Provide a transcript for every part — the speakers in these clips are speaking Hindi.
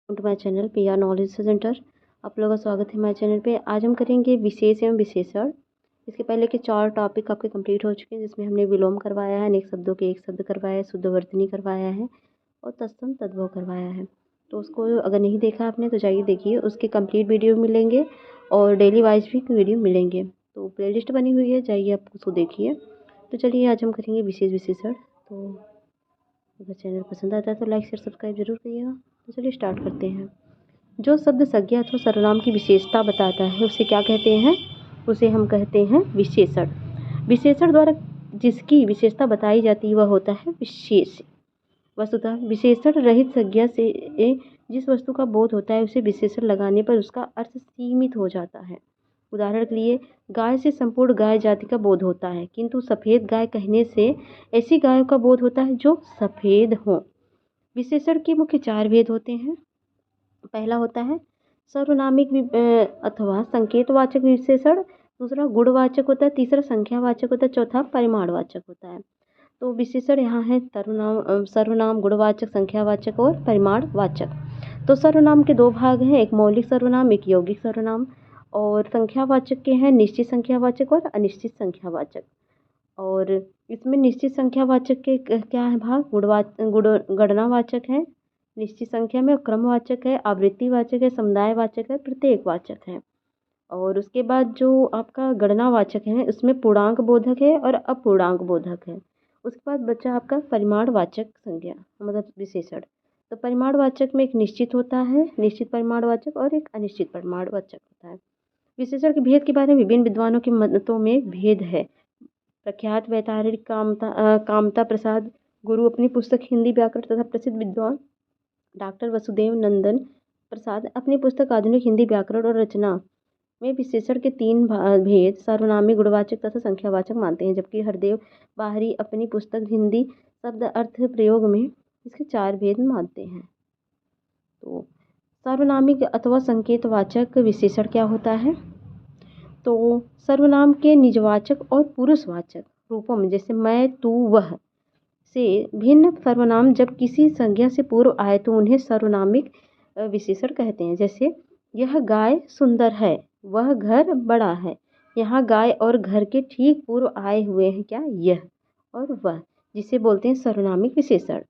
To my channel PR knowledge centre. आप लोगों का स्वागत है हमारे चैनल पे। आज हम करेंगे विशेष एवं विशेषण। इसके पहले के 4 टॉपिक आपके कंप्लीट हो चुके हैं, जिसमें हमने विलोम करवाया है, अनेक शब्दों के एक शब्द करवाया है, शुद्धवर्तनी करवाया है और तत्सम तद्भव करवाया है। तो उसको अगर नहीं देखा आपने तो जाइए देखिए, उसके कंप्लीट वीडियो मिलेंगे और डेली वाइज भी वीडियो मिलेंगे। तो प्ले लिस्ट बनी हुई है, जाइए आप उसको देखिए। तो चलिए आज हम करेंगे विशेष विशेषण। तो अगर चैनल पसंद आता है तो लाइक शेयर सब्सक्राइब जरूर करिएगा। तो चलिए स्टार्ट करते हैं। जो शब्द संज्ञा अथवा सर्वनाम की विशेषता बताता है उसे क्या कहते हैं? उसे हम कहते हैं विशेषण। विशेषण द्वारा जिसकी विशेषता बताई जाती है वह होता है विशेष। वस्तुतः विशेषण रहित संज्ञा से जिस वस्तु का बोध होता है उसे विशेषण लगाने पर उसका अर्थ सीमित हो जाता है। उदाहरण के लिए गाय से संपूर्ण गाय जाति का बोध होता है, किंतु सफ़ेद गाय कहने से ऐसी गायों का बोध होता है जो सफ़ेद हों। विशेषण के मुख्य 4 भेद होते हैं। पहला होता है सर्वनामिक अथवा संकेतवाचक विशेषण, दूसरा गुणवाचक होता है, तीसरा संख्यावाचक होता है, चौथा परिमाणवाचक होता है। तो विशेषण यहाँ है सर्वनाम, गुणवाचक, संख्यावाचक और परिमाणवाचक। तो सर्वनाम के 2 भाग हैं, एक मौलिक सर्वनाम, एक यौगिक सर्वनाम। और संख्यावाचक के हैं निश्चित संख्यावाचक और अनिश्चित संख्यावाचक। और इसमें निश्चित संख्यावाचक के क्या है भाग? गणनावाचक है निश्चित संख्या में, क्रमवाचक है, आवृत्तिवाचक है, समुदायवाचक है, प्रत्येकवाचक है। और उसके बाद जो आपका गणनावाचक है उसमें पूर्णांक बोधक है और अपूर्णांक बोधक है। उसके बाद बचा आपका परिमाणवाचक संज्ञा मतलब विशेषण। तो परिमाणवाचक में एक निश्चित होता है, निश्चित परिमाणवाचक, और एक अनिश्चित परिमाणवाचक होता है। विशेषण के भेद के बारे में विभिन्न विद्वानों के मतों में भेद है। प्रख्यात वैतारिक कामता प्रसाद गुरु अपनी पुस्तक हिंदी व्याकरण तथा प्रसिद्ध विद्वान डॉक्टर वसुदेव नंदन प्रसाद अपनी पुस्तक आधुनिक हिंदी व्याकरण और रचना में विशेषण के 3 भेद सर्वनामी, गुणवाचक तथा संख्यावाचक मानते हैं, जबकि हरदेव बाहरी अपनी पुस्तक हिंदी शब्द अर्थ प्रयोग में इसके 4 भेद मानते हैं। तो सर्वनामिक अथवा संकेतवाचक विशेषण क्या होता है? तो सर्वनाम के निजवाचक और पुरुषवाचक रूपों में, जैसे मैं, तू, वह से भिन्न सर्वनाम जब किसी संज्ञा से पूर्व आए तो उन्हें सर्वनामिक विशेषण कहते हैं। जैसे यह गाय सुंदर है, वह घर बड़ा है। यहाँ गाय और घर के ठीक पूर्व आए हुए हैं क्या? यह और वह, जिसे बोलते हैं सर्वनामिक विशेषण।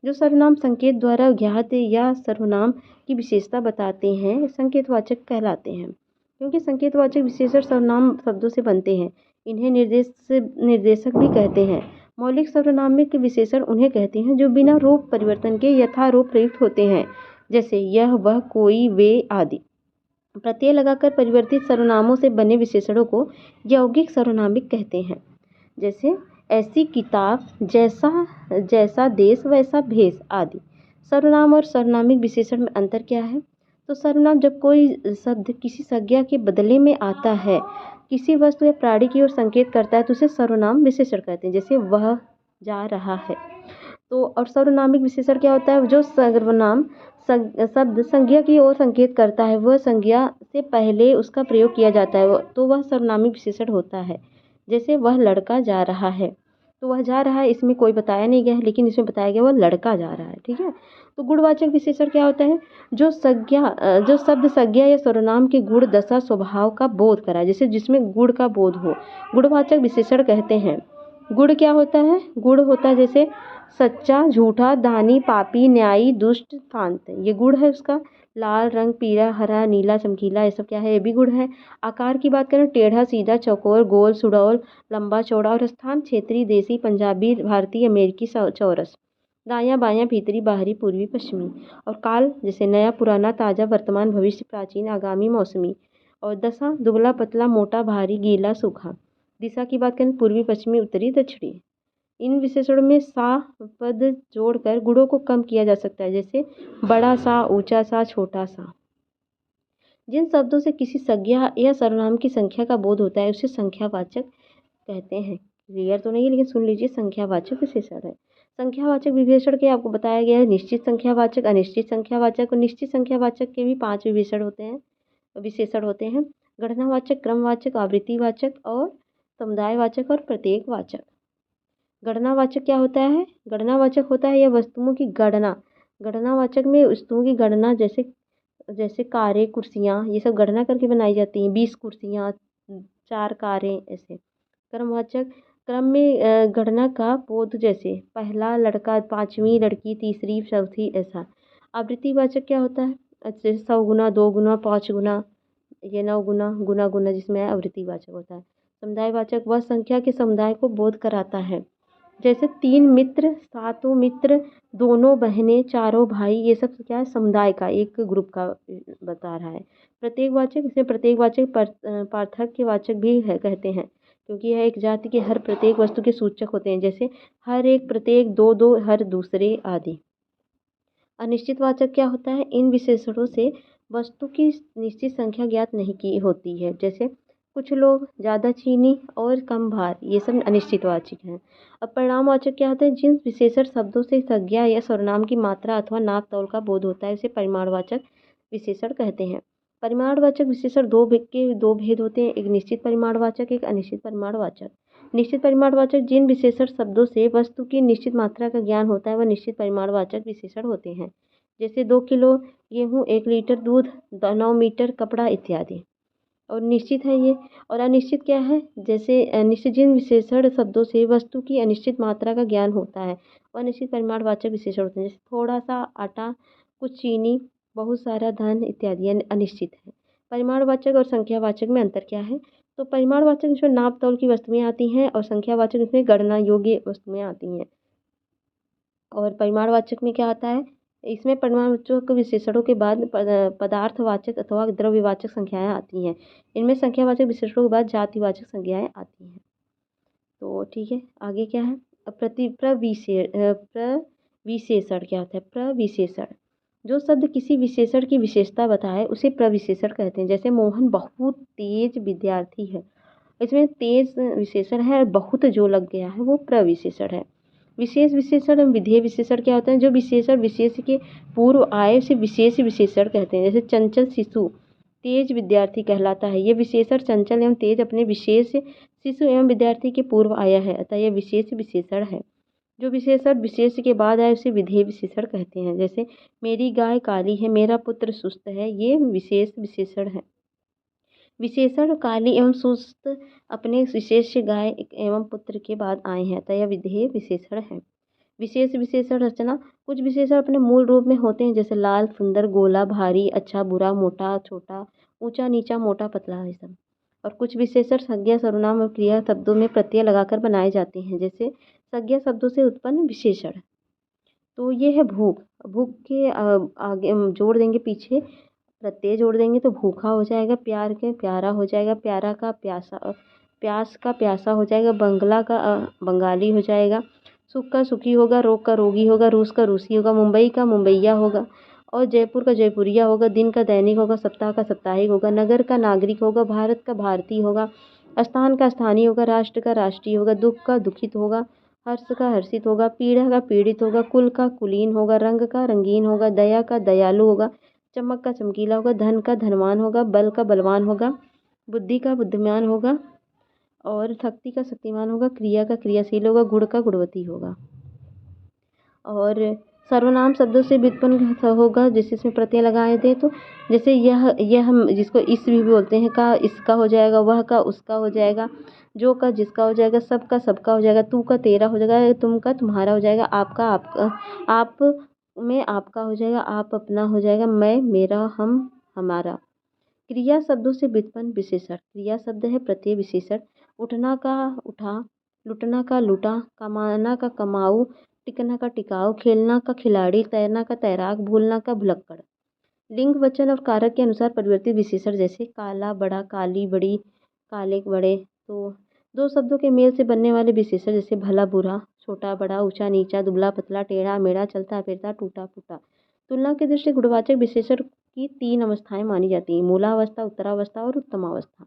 जो सर्वनाम संकेत द्वारा ज्ञात या सर्वनाम की विशेषता बताते हैं संकेतवाचक कहलाते हैं, क्योंकि संकेतवाचक विशेषण सर्वनाम शब्दों से बनते हैं। इन्हें निर्देशक भी कहते हैं। मौलिक सर्वनामिक विशेषण उन्हें कहते हैं जो बिना रूप परिवर्तन के यथारूप प्रयुक्त होते हैं, जैसे यह, वह, कोई, वे आदि। प्रत्यय लगाकर परिवर्तित सर्वनामों से बने विशेषणों को यौगिक सर्वनामिक कहते हैं। जैसे ऐसी किताब, जैसा जैसा देश वैसा भेष आदि। सर्वनाम और सर्वनामिक विशेषण में अंतर क्या है? तो सर्वनाम जब कोई शब्द किसी संज्ञा के बदले में आता है, किसी वस्तु या प्राणी की ओर संकेत करता है तो उसे सर्वनाम विशेषण कहते हैं। जैसे वह जा रहा है। तो और सर्वनामिक विशेषण क्या होता है? जो सर्वनाम शब्द संज्ञा की ओर संकेत करता है, वह संज्ञा से पहले उसका प्रयोग किया जाता है तो वह सर्वनामिक विशेषण होता है। जैसे वह लड़का जा रहा है, तो वह जा रहा है इसमें कोई बताया नहीं गया है, लेकिन इसमें बताया गया वह लड़का जा रहा है। ठीक है। तो गुणवाचक विशेषण क्या होता है? जो शब्द संज्ञा या सर्वनाम के गुण, दशा, स्वभाव का बोध कराए, जैसे जिसमें गुण का बोध हो, गुणवाचक विशेषण कहते हैं। गुण क्या होता है? गुण होता है जैसे सच्चा, झूठा, दानी, पापी, न्यायी, दुष्ट, शांत। ये गुण है उसका। लाल रंग, पीला, हरा, नीला, चमकीला, ये सब क्या है? ये भी गुण है। आकार की बात करें, टेढ़ा, सीधा, चौकोर, गोल, सुडौल, लंबा, चौड़ा। और स्थान, क्षेत्रीय, देसी, पंजाबी, भारतीय, अमेरिकी, चौरस। दायां, बायां, भीतरी, बाहरी, पूर्वी, पश्चिमी। और काल जैसे नया, पुराना, ताज़ा, वर्तमान, भविष्य, प्राचीन, आगामी, मौसमी। और दशा, दुबला, पतला, मोटा, भारी, गीला, सूखा। दिशा की बात करें, पूर्वी, पश्चिमी, उत्तरी, दक्षिणी। इन विशेषणों में सा पद जोड़कर गुणों को कम किया जा सकता है, जैसे बड़ा सा, ऊंचा सा, छोटा सा। जिन शब्दों से किसी संज्ञा या सर्वनाम की संख्या का बोध होता है उसे संख्यावाचक कहते हैं। क्लियर तो नहीं है, लेकिन सुन लीजिए, संख्यावाचक विशेषण है। संख्यावाचक विशेषण के आपको बताया गया है निश्चित संख्यावाचक, अनिश्चित संख्यावाचक। और निश्चित संख्यावाचक के भी 5 विशेषण होते हैं। गणनावाचक, क्रमवाचक, आवृत्तिवाचक और समुदायवाचक और प्रत्येकवाचक। गणनावाचक क्या होता है? गणनावाचक होता है यह वस्तुओं की गणना गणनावाचक में वस्तुओं की गणना, जैसे जैसे कारें, कुर्सियाँ, ये सब गणना करके बनाई जाती हैं। 20 कुर्सियाँ, 4 कारें, ऐसे। क्रमवाचक, क्रम में गणना का बोध, जैसे पहला लड़का, 5वीं लड़की, तीसरी, चौथी, ऐसा। आवृत्तिवाचक क्या होता है? जैसे 100 गुना, 2 गुना, 5 गुना, ये 9 गुना, गुना गुना, जिसमें आवृत्तिवाचक होता है। समुदायवाचक वह संख्या के समुदाय को बोध कराता है, जैसे 3 मित्र, सातों मित्र, दोनों बहनें, चारों भाई, ये सब क्या है? समुदाय का, एक ग्रुप का बता रहा है। प्रत्येकवाचक, इसे प्रत्येकवाचक पार्थक्यवाचक भी है कहते हैं, क्योंकि यह एक जाति के हर प्रत्येक वस्तु के सूचक होते हैं, जैसे हर एक, प्रत्येक, दो दो, हर दूसरे, आदि। अनिश्चितवाचक क्या होता है? इन विशेषणों से वस्तु की निश्चित संख्या ज्ञात नहीं की होती है, जैसे कुछ लोग, ज़्यादा चीनी और कम भार, ये सब अनिश्चितवाचक हैं। अब परिणामवाचक क्या होते हैं? जिन विशेषण शब्दों से संज्ञा या सर्वनाम की मात्रा अथवा नाप तौल का बोध होता है, उसे परिमाणवाचक विशेषण कहते हैं। परिमाणवाचक विशेषण दो भेद होते हैं, एक निश्चित परिमाणवाचक, एक अनिश्चित परिमाणवाचक। निश्चित परिमाणवाचक जिन विशेषण शब्दों से वस्तु की निश्चित मात्रा का ज्ञान होता है, वह निश्चित परिमाणवाचक विशेषण होते हैं, जैसे 2 किलो गेहूँ, 1 लीटर दूध, 9 मीटर कपड़ा, इत्यादि। और निश्चित है ये। और अनिश्चित क्या है? जैसे अनिश्चित जिन विशेषण शब्दों से वस्तु की अनिश्चित मात्रा का ज्ञान होता है, वह निश्चित परिमाणवाचक विशेषण होते हैं, जैसे थोड़ा सा आटा, कुछ चीनी, बहुत सारा धन, इत्यादि, यानी अनिश्चित है। परिमाणवाचक और संख्यावाचक में अंतर क्या है? तो परिमाणवाचक इसमें नाप तौल की वस्तुएं आती हैं, और संख्यावाचक इसमें गणना योग्य वस्तुएं आती हैं। और परिमाणवाचक में क्या आता है? इसमें परिमाणवाचक विशेषणों के बाद पदार्थवाचक अथवा द्रव्यवाचक संख्याएं आती हैं। इनमें संख्यावाचक विशेषणों के बाद जातिवाचक संज्ञाएं आती हैं। तो ठीक है, आगे क्या है? अब प्रविशेषण क्या होता है? प्रविशेषण, जो शब्द किसी विशेषण की विशेषता बताए उसे प्रविशेषण कहते हैं, जैसे मोहन बहुत तेज विद्यार्थी है, इसमें तेज विशेषण है, और बहुत जो लग गया है वो प्रविशेषण है। विशेष विशेषण और विधेय विशेषण क्या होते हैं? जो विशेषण विशेष के पूर्व आए उसे विशेष विशेषण कहते हैं, जैसे चंचल शिशु तेज विद्यार्थी कहलाता है। यह विशेषण चंचल एवं तेज अपने विशेष शिशु एवं विद्यार्थी के पूर्व आया है, अतः यह विशेष विशेषण है। जो विशेषण विशेष के बाद आए उसे विधेय विशेषण कहते हैं, जैसे मेरी गाय काली है, मेरा पुत्र सुस्त है, ये विशेष विशेषण है। विशेषण काली एवं सुस्त अपने विशेष गाय एवं पुत्र के बाद आए हैं, अतः यह विधेय विशेषण है। विशेष विशेषण रचना, कुछ विशेषण अपने मूल रूप में होते हैं, जैसे लाल, सुंदर, गोला, भारी, अच्छा, बुरा, मोटा, छोटा, ऊंचा, नीचा, मोटा, पतला, ये सब। और कुछ विशेषण संज्ञा, सर्वनाम और क्रिया शब्दों में प्रत्यय लगाकर बनाए जाते हैं, जैसे संज्ञा शब्दों से उत्पन्न विशेषण। तो ये है भूख। भूख के आगे हम जोड़ देंगे, पीछे प्रत्यय जोड़ देंगे तो भूखा हो जाएगा, प्यार के प्यारा हो जाएगा, प्यारा का प्यासा, प्यास का प्यासा हो जाएगा, बंगला का बंगाली हो जाएगा, सुख का सुखी होगा, रोग का रोगी होगा, रूस का रूसी होगा, मुंबई का मुंबईया होगा, और जयपुर का जयपुरिया होगा, दिन का दैनिक होगा, सप्ताह का साप्ताहिक होगा, नगर का नागरिक होगा, भारत का भारतीय होगा, स्थान का स्थानीय होगा, राष्ट्र का राष्ट्रीय होगा, दुख का दुखित होगा, हर्ष का हर्षित होगा, पीड़ा का पीड़ित होगा, कुल का कुलीन होगा, रंग का रंगीन होगा, दया का दयालु होगा, चमक का चमकीला होगा, धन का धनवान होगा, बल का बलवान होगा, बुद्धि का बुद्धिमान होगा, और शक्ति का शक्तिमान होगा, क्रिया का क्रियाशील होगा, गुण का गुणवती होगा। और सर्वनाम शब्दों से व्युत्पन्न होगा, जैसे इसमें प्रत्यय लगाए थे, तो जैसे यह हम जिसको इस भी बोलते हैं, का इसका हो जाएगा, वह का उसका हो जाएगा, जो का जिसका हो जाएगा, सब का सबका हो जाएगा, तू का तेरा हो जाएगा, तुम का तुम्हारा हो जाएगा, आपका आपका, आप में आपका हो जाएगा, आप अपना हो जाएगा, मैं मेरा, हम हमारा। क्रिया शब्दों से व्युत्पन्न विशेषण, क्रिया शब्द है प्रत्यय विशेषण, उठना का उठा, लुटना का लुटा, कमाना का कमाऊ, टिकना का टिकाऊ, खेलना का खिलाड़ी, तैरना का तैराक, भूलना का भुलक्कड़। लिंग वचन और कारक के अनुसार परिवर्तित विशेषण, जैसे काला बड़ा, काली बड़ी, काले बड़े। तो दो शब्दों के मेल से बनने वाले विशेषण, जैसे भला बुरा, छोटा बड़ा, ऊंचा नीचा, दुबला पतला, टेढ़ा मेढ़ा, चलता फिरता, टूटा फूटा। तुलना की दृष्टि गुणवाचक विशेषण की 3 अवस्थाएं मानी जाती हैं, मूलावस्था, उत्तरावस्था और उत्तमावस्था।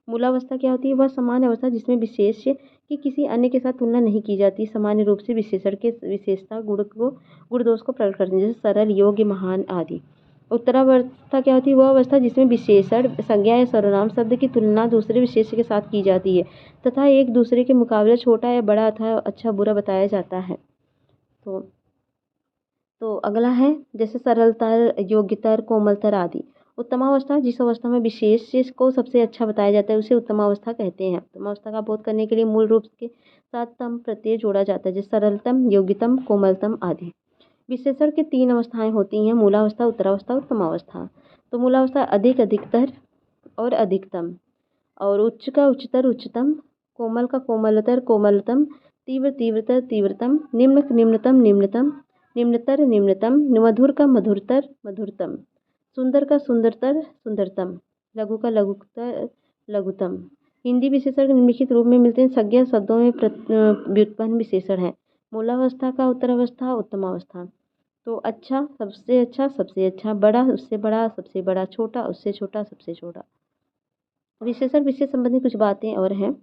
मूलावस्था क्या होती है? वह सामान्य अवस्था जिसमें विशेष की किसी अन्य के साथ तुलना नहीं की जाती, सामान्य रूप से विशेषण के विशेषता गुण दोष को प्रकट करते हैं, जैसे सरल, योग्य, महान आदि। उत्तरावस्था क्या होती है? वह अवस्था जिसमें विशेषण, संज्ञा या सर्वनाम शब्द की तुलना दूसरे विशेष के साथ की जाती है तथा एक दूसरे के मुकाबले छोटा या बड़ा अथवा अच्छा बुरा बताया जाता है। तो तो अगला है जैसे सरलतर, योग्यतर, कोमलतर आदि। उत्तमावस्था जिस अवस्था में विशेष चीज को सबसे अच्छा बताया जाता है उसे उत्तमावस्था कहते हैं। उत्तमावस्था का बोध करने के लिए मूल रूप के साथ तम प्रत्यय जोड़ा जाता है, जैसे सरलतम, योग्यतम, कोमलतम आदि। विशेषण की 3 अवस्थाएं होती हैं, मूलावस्था, उत्तरावस्था, उत्तमावस्था। तो मूलावस्था अधिक, अधिकतर और अधिकतम, और उच्च का उच्चतर, उच्चतम, कोमल का कोमलतर, कोमलतम, तीव्र, तीव्रतर, तीव्रतम, निम्न, निम्नतम, निम्नतम, निम्नतर, निम्नतम, मधुर का मधुरतर, मधुरतम, सुंदर का सुंदरतर, सुंदरतम, लघु का लघुतर, लघुतम। हिंदी विशेषण निम्नलिखित रूप में मिलते हैं। संज्ञा शब्दों में व्युत्पन्न विशेषण है। मूलावस्था का उत्तरावस्था, उत्तमावस्था। तो अच्छा, सबसे अच्छा, सबसे अच्छा, बड़ा, उससे बड़ा, सबसे बड़ा, छोटा, उससे छोटा, सबसे छोटा। विशेषण विशेष संबंधी कुछ बातें और हैं।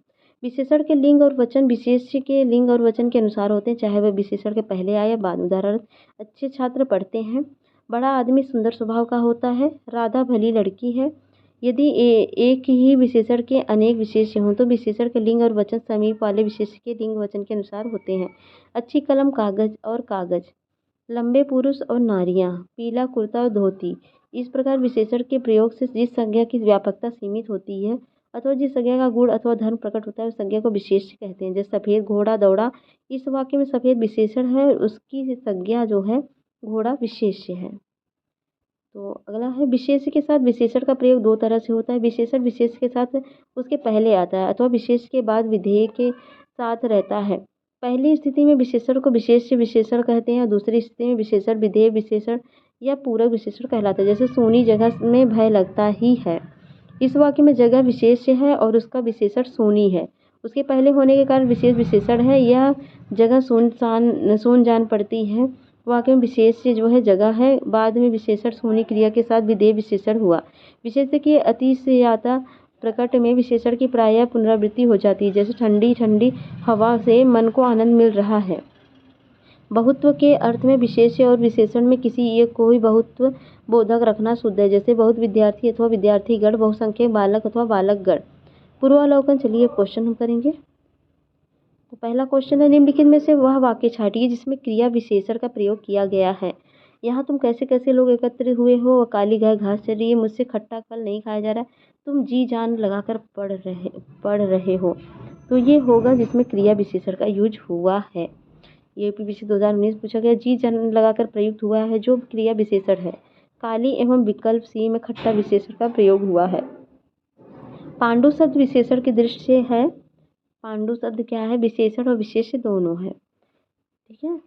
विशेषण के लिंग और वचन विशेष के लिंग और वचन के अनुसार होते हैं, चाहे वह विशेषण के पहले आए या बाद में। उदाहरण, अच्छे छात्र पढ़ते हैं, बड़ा आदमी सुंदर स्वभाव का होता है, राधा भली लड़की है। यदि एक ही विशेषण के अनेक विशेष्य हों तो विशेषण के लिंग और वचन समीप वाले विशेष्य के लिंग वचन के अनुसार होते हैं। अच्छी कलम, कागज और कागज, लंबे पुरुष और नारियां, पीला कुर्ता और धोती। इस प्रकार विशेषण के प्रयोग से जिस संज्ञा की व्यापकता सीमित होती है अथवा जिस संज्ञा का गुण अथवा धर्म प्रकट होता है उस संज्ञा को विशेष्य कहते हैं। जैसे सफ़ेद घोड़ा दौड़ा, इस वाक्य में सफ़ेद विशेषण है, उसकी संज्ञा जो है घोड़ा विशेष्य है। तो अगला है विशेष्य के साथ विशेषण का प्रयोग 2 तरह से होता है। विशेषण विशेष के साथ उसके पहले आता है अथवा विशेष के बाद विधेय के साथ रहता है। पहली स्थिति में विशेषण को विशेष्य विशेषण कहते हैं और दूसरी स्थिति में विशेषण विधेय विशेषण या पूरक विशेषण कहलाता है। जैसे सोनी जगह में भय लगता ही है, इस वाक्य में जगह विशेष्य है और उसका विशेषण सोनी है। उसके पहले होने के कारण विशेष विशेषण है। यह जगह सुन जान पड़ती है, वाक्य में विशेष्य जो है जगह है, बाद में विशेषण सोनी क्रिया के साथ विधेय विशेषण हुआ। विशेष्य के अतिशयता प्रकट में विशेषण की प्रायः पुनरावृत्ति हो जाती है। जैसे ठंडी ठंडी हवा से मन को आनंद मिल रहा है। बहुत्व के अर्थ में विशेष्य और विशेषण में किसी एक को ही बहुत्व बोधक रखना शुद्ध है। जैसे बहुत विद्यार्थी अथवा विद्यार्थीगण, बहुसंख्यक बालक अथवा बालकगण। पूर्वावलोकन, चलिए क्वेश्चन हम करेंगे। तो पहला क्वेश्चन है, निम्नलिखित में से वह वाक्य छांटिए जिसमें क्रिया विशेषण का प्रयोग किया गया है। यहाँ तुम कैसे कैसे लोग एकत्र हुए हो, काली गाय घास चर रही है, मुझसे खट्टा फल नहीं खाया जा रहा है, तुम जी जान लगाकर पढ़ रहे हो। तो ये होगा जिसमें क्रिया विशेषण का यूज हुआ है। ये यूपीपीसी 2019 पूछा गया, जी जान लगाकर प्रयुक्त हुआ है जो क्रिया विशेषण है। काली एवं विकल्प सी में खट्टा विशेषण का प्रयोग हुआ है। पांडु शब्द विशेषण की दृष्टि से है। पांडु शब्द क्या है, विशेषण और विशेष्य दोनों है। ठीक है,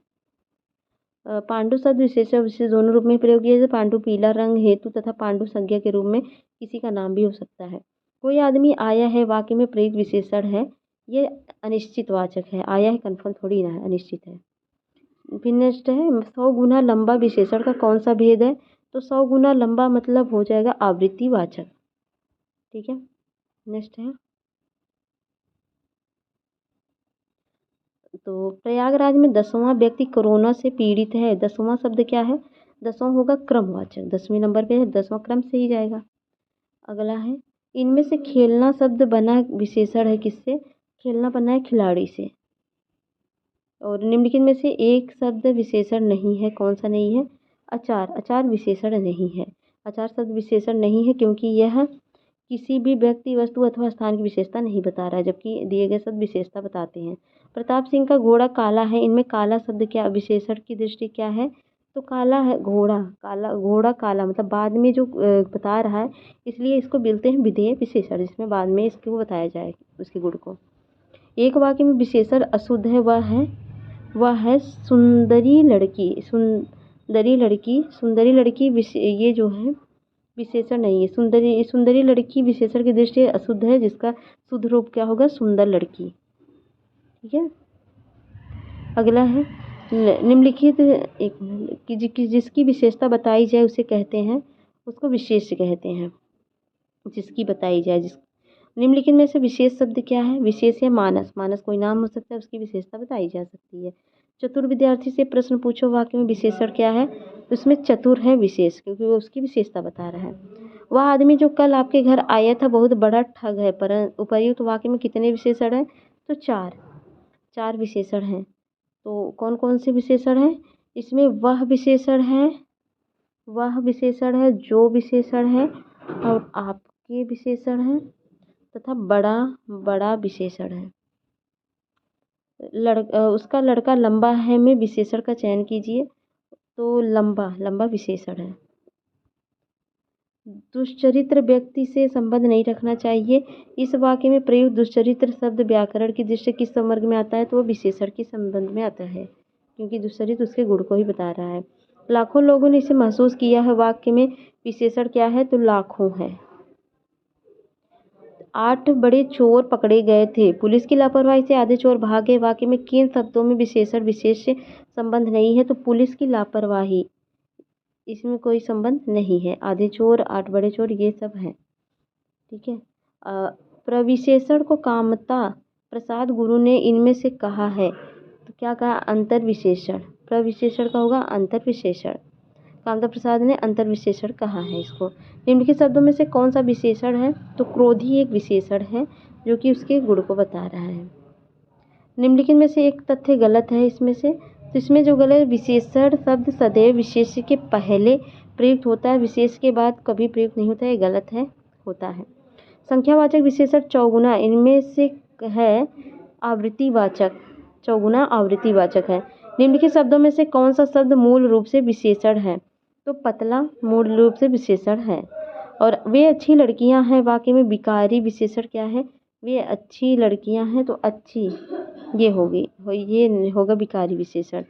पांडु शब्द विशेषण और विशेष दोनों रूप में प्रयोग किया जाता है। पांडु पीला रंग हेतु तथा पांडु संज्ञा के रूप में किसी का नाम भी हो सकता है। कोई आदमी आया है वाक्य में प्रयुक्त विशेषण है, ये अनिश्चित वाचक है। आया है कन्फर्म थोड़ी ना है, अनिश्चित है। फिर नेक्स्ट है 100 गुना लंबा विशेषण का कौन सा भेद है। तो 100 गुना लंबा मतलब हो जाएगा आवृत्ति वाचक। ठीक है, नेक्स्ट है, तो प्रयागराज में 10वां व्यक्ति कोरोना से पीड़ित है। 10वां शब्द क्या है, 10वां होगा क्रमवाचक, 10वें नंबर पे है, 10वां क्रम से ही जाएगा। अगला है, इनमें से खेलना शब्द बना विशेषण है किससे, खेलना बना है खिलाड़ी से। और निम्नलिखित में से एक शब्द विशेषण नहीं है, कौन सा नहीं है, अचार। अचार विशेषण नहीं है। अचार शब्द विशेषण नहीं है क्योंकि यह किसी भी व्यक्ति, वस्तु अथवा स्थान की विशेषता नहीं बता रहा है, जबकि दिए गए शब्द विशेषता बताते हैं। प्रताप सिंह का घोड़ा काला है, इनमें काला शब्द क्या विशेषण की दृष्टि क्या है, तो काला है घोड़ा, काला घोड़ा काला मतलब बाद में जो बता रहा है, इसलिए इसको बोलते हैं विधेय विशेषण, जिसमें बाद में इसको बताया जाए उसके गुण को। एक वाक्य में विशेषण अशुद्ध है, वह है सुंदरी लड़की। सुंदरी लड़की, सुंदरी लड़की ये जो है विशेषण नहीं है। सुंदरी लड़की विशेषण की दृष्टि से अशुद्ध है, जिसका शुद्ध रूप क्या होगा, सुंदर लड़की। ठीक है, अगला है निम्नलिखित जिसकी विशेषता बताई जाए उसे कहते हैं, उसको विशेष्य कहते हैं। जिसकी बताई जाए, निम्नलिखित में से विशेष शब्द क्या है, विशेष है मानस। मानस कोई नाम हो सकता है, उसकी विशेषता बताई जा सकती है। चतुर विद्यार्थी से प्रश्न पूछो, वाक्य में विशेषण क्या है, तो इसमें चतुर है विशेष, क्योंकि वो उसकी विशेषता बता रहा है। वह आदमी जो कल आपके घर आया था बहुत बड़ा ठग है, पर उपर्युक्त वाक्य में कितने विशेषण हैं, तो 4 विशेषण हैं। तो कौन कौन से विशेषण हैं, इसमें वह विशेषण है, जो विशेषण है, और आपके विशेषण है, तथा बड़ा विशेषण है। उसका लड़का लंबा है में विशेषण का चयन कीजिए। तो लंबा विशेषण है। दुष्चरित्र व्यक्ति से संबंध नहीं रखना चाहिए। इस वाक्य में प्रयुक्त दुष्चरित्र शब्द व्याकरण की दृष्टि से किस संवर्ग में आता है? तो वो विशेषण के संबंध में आता है, क्योंकि दुष्चरित्र उसके गुण को ही बता रहा है। लाखों लोगों ने इसे महसूस किया है। वाक्य में विशेषण क्या है? तो लाखों है। 8 बड़े चोर पकड़े गए थे। पुलिस की लापरवाही से आधे चोर भाग गए। वाक्य में किन शब्दों में विशेषण विशेष से संबंध नहीं है? तो पुलिस की लापरवाही, इसमें कोई संबंध नहीं है। आधे चोर, 8 बड़े चोर, ये सब हैं। ठीक है। प्रविशेषण को कामता प्रसाद गुरु ने इनमें से कहा है। तो क्या कहा? अंतर विशेषण। प्रविशेषण का होगा अंतर विशेषण। कामता प्रसाद ने अंतर विशेषण कहा है इसको। निम्नलिखित शब्दों में से कौन सा विशेषण है? तो क्रोधी एक विशेषण है, जो कि उसके गुण को बता रहा है। निम्नलिखित में से एक तथ्य गलत है इसमें से। तो इसमें जो गलत, विशेषण शब्द सदैव विशेष के पहले प्रयुक्त होता है, विशेष के बाद कभी प्रयुक्त नहीं होता है। गलत है, होता है। संख्यावाचक विशेषण चौगुना इनमें से है आवृत्तिवाचक। चौगुना आवृत्तिवाचक है। निम्नलिखित शब्दों में से कौन सा शब्द मूल रूप से विशेषण है? तो पतला मूल रूप से विशेषण है। और वे अच्छी लड़कियां हैं, वाक्य में विकारी विशेषण क्या है? वे अच्छी लड़कियां हैं, तो अच्छी ये होगी, ये होगा विकारी विशेषण।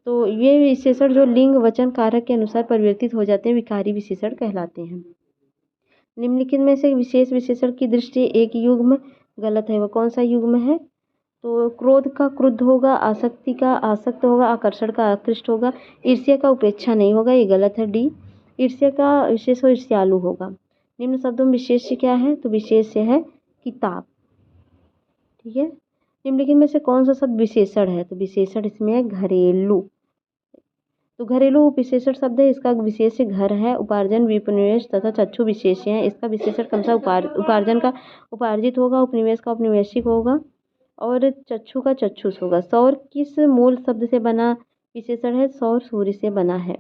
तो ये विशेषण जो लिंग वचन कारक के अनुसार परिवर्तित हो जाते हैं, विकारी विशेषण कहलाते हैं। निम्नलिखित में से विशेष विशेषण की दृष्टि एक युग्म गलत है। वह कौन सा युग्म है? तो क्रोध का क्रुद्ध होगा, आसक्ति का आसक्त होगा, आकर्षण का आकृष्ट होगा, ईर्ष्या का उपेक्षा नहीं होगा, ये गलत है, डी। ईर्ष्या का विशेष हो ईर्ष्यालु होगा। निम्न शब्दों में विशेष्य क्या है? तो विशेष्य है किताब। ठीक है। निम्नलिखित में से कौन सा शब्द विशेषण है? तो विशेषण इसमें है घरेलू। तो घरेलू उपविशेषण शब्द है, इसका विशेष्य घर है। उपार्जन विपनिवेश तथा चक्षु विशेष्य है। इसका विशेषण क्रमशः उपार्जन का उपार्जित होगा, उपनिवेश का उपनिवेशिक होगा, और चक्षु का चक्षुष होगा। सौर किस मूल शब्द से बना विशेषण है? सौर सूर्य से बना है।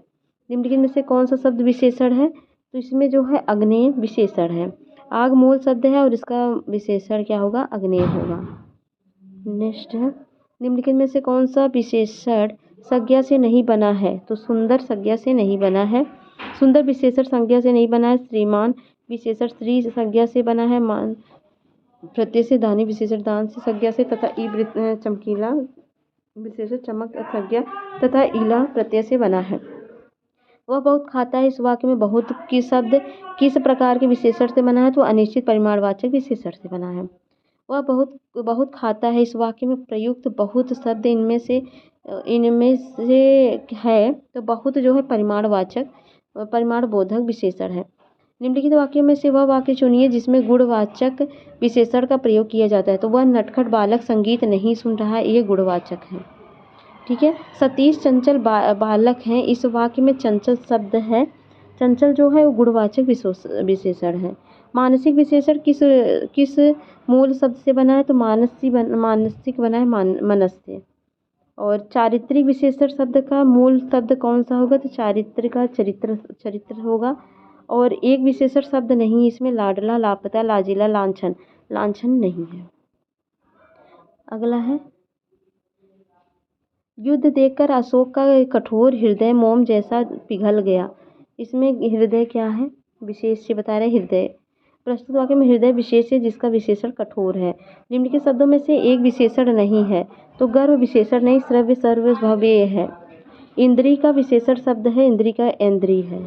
निम्नलिखित में से कौन सा शब्द विशेषण है? तो इसमें जो है अग्नेय विशेषण है। आग मूल शब्द है, और इसका विशेषण क्या होगा? अग्नेय होगा। नेक्स्ट है, निम्नलिखित में से कौन सा विशेषण संज्ञा से नहीं बना है? तो सुंदर संज्ञा से नहीं बना है। सुंदर विशेषण संज्ञा से नहीं बना है। श्रीमान विशेषण स्त्री संज्ञा से बना है। मान प्रत्यय से, दानी विशेषण दान से संज्ञा से, तथा चमकीला विशेषण चमक संज्ञा तथा इला प्रत्यय से बना है। वह बहुत खाता है, इस वाक्य में बहुत की शब्द किस प्रकार के विशेषण से बना है? तो अनिश्चित परिमाणवाचक विशेषण से बना है। वह बहुत खाता है, इस वाक्य में प्रयुक्त बहुत शब्द इनमें से है, तो बहुत जो है परिमाणवाचक परिमाणबोधक विशेषण है। निम्नलिखित वाक्यों में से वह वाक्य चुनिए जिसमें गुणवाचक विशेषण का प्रयोग किया जाता है। तो वह नटखट बालक संगीत नहीं सुन रहा है, ये गुणवाचक है। ठीक है। सतीश चंचल बालक हैं, इस वाक्य में चंचल शब्द है। चंचल जो है वो गुणवाचक विशेषण है। मानसिक विशेषण किस मूल शब्द से बना है? तो मानसिक बना है मनस से। और चारित्रिक विशेषण शब्द का मूल शब्द कौन सा होगा? तो चारित्र का चरित्र होगा। और एक विशेषण शब्द नहीं इसमें, लाडला, लापता, लाजिला, लांछन नहीं है। अगला है, युद्ध देखकर अशोक का कठोर हृदय मोम जैसा पिघल गया। इसमें हृदय क्या है? विशेष्य बता रहे हृदय। प्रस्तुत वाक्य में हृदय विशेष है, जिसका विशेषण कठोर है। निम्नलिखित शब्दों में से एक विशेषण नहीं है। तो गर्व विशेषण नहीं, श्रव्य सर्वभव्य है। इंद्री का विशेषण शब्द है, इंद्री का इंद्री है।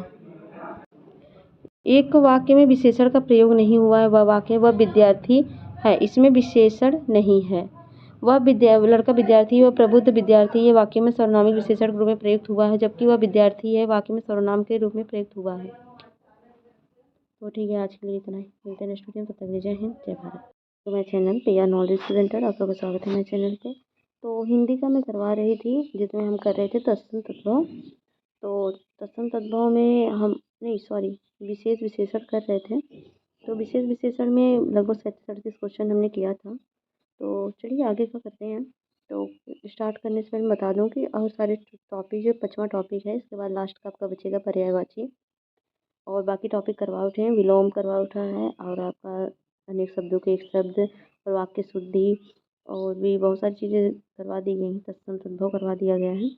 एक वाक्य में विशेषण का प्रयोग नहीं हुआ है, वह वाक्य वह विद्यार्थी है, इसमें विशेषण नहीं है। वह लड़का विद्यार्थी, वह प्रबुद्ध विद्यार्थी, ये वाक्य में सर्वनामिक विशेषण के रूप में प्रयुक्त हुआ है, जबकि वह विद्यार्थी है वाक्य में सर्वनाम के रूप में प्रयुक्त हुआ है। तो ठीक है, आज के लिए इतना ही। मिलते हैं नेक्स्ट वीडियो में, तब तक के लिए जय हिंद, जय भारत। तो मैं चैनल PR नॉलेज स्टूडेंट, आप लोगों का स्वागत है मेरे चैनल पे। तो हिंदी का मैं करवा रही थी, जिसमें हम कर रहे थे तत्सम तद्भव। तो तत्सम तद्भव में हम विशेष विशेषण कर रहे थे। तो विशेष विशेषण में लगभग 37-38 क्वेश्चन हमने किया था। तो चलिए आगे का करते हैं। तो स्टार्ट करने से पहले बता दूँ कि और सारे टॉपिक जो 5वां टॉपिक है, इसके बाद लास्ट का आपका बचेगा पर्यायवाची, और बाकी टॉपिक करवा उठे हैं, विलोम करवा उठा है, और आपका अनेक शब्दों के एक शब्द और वाक्य शुद्धि, और भी बहुत सारी चीज़ें करवा दी गई हैं, तत्सम तद्भव करवा दिया गया है।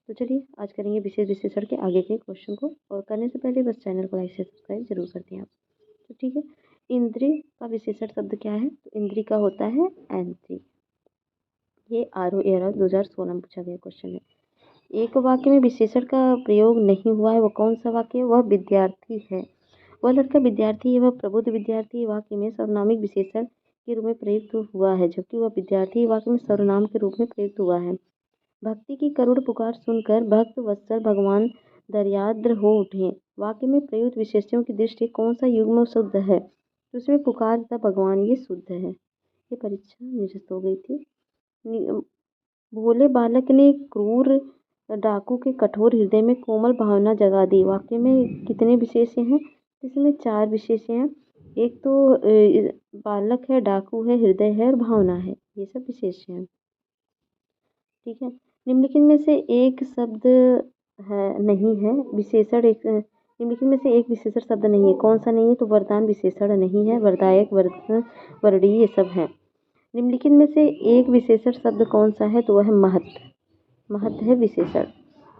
तो चलिए आज करेंगे विशेष विशेषण के आगे के क्वेश्चन को, और करने से पहले बस चैनल को लाइक से सब्सक्राइब जरूर कर दें आप। तो ठीक है, इंद्री का विशेषण शब्द क्या है? तो इंद्री का होता है एंट्री। ये ROA 2016 में पूछा गया क्वेश्चन है। एक वाक्य में विशेषण का प्रयोग नहीं हुआ है, वो कौन सा वाक्य है? वह विद्यार्थी है। वह लड़का विद्यार्थी है, वह प्रबुद्ध विद्यार्थी वाक्य में सर्वनामिक विशेषण के रूप में प्रयुक्त हुआ है, जबकि वह विद्यार्थी वाक्य में सर्वनाम के रूप में प्रयुक्त हुआ है। भक्ति की करुण पुकार सुनकर भक्त वत्सल भगवान दर्याद्र हो उठे। वाक्य में प्रयुक्त विशेषणों की दृष्टि कौन सा युग्म शुद्ध है? तो उसमें पुकार तथा भगवान ये शुद्ध है। ये परीक्षा निरस्त हो गई थी। भोले बालक ने क्रूर डाकू के कठोर हृदय में कोमल भावना जगा दी। वाक्य में कितने विशेष्य हैं? इसमें 4 विशेष्य हैं। एक तो बालक है, डाकू है, हृदय है और भावना है, ये सब विशेष्य हैं। ठीक है, निम्नलिखित में से एक शब्द है नहीं है विशेषण, एक निम्नलिखित में से एक विशेषण शब्द नहीं है। कौन सा नहीं है? तो वरदान विशेषण नहीं है, वरदायक, वर्णीय ये सब है। निम्नलिखित में से एक विशेषण शब्द कौन सा है? तो वह है महत्। महत् है विशेषण।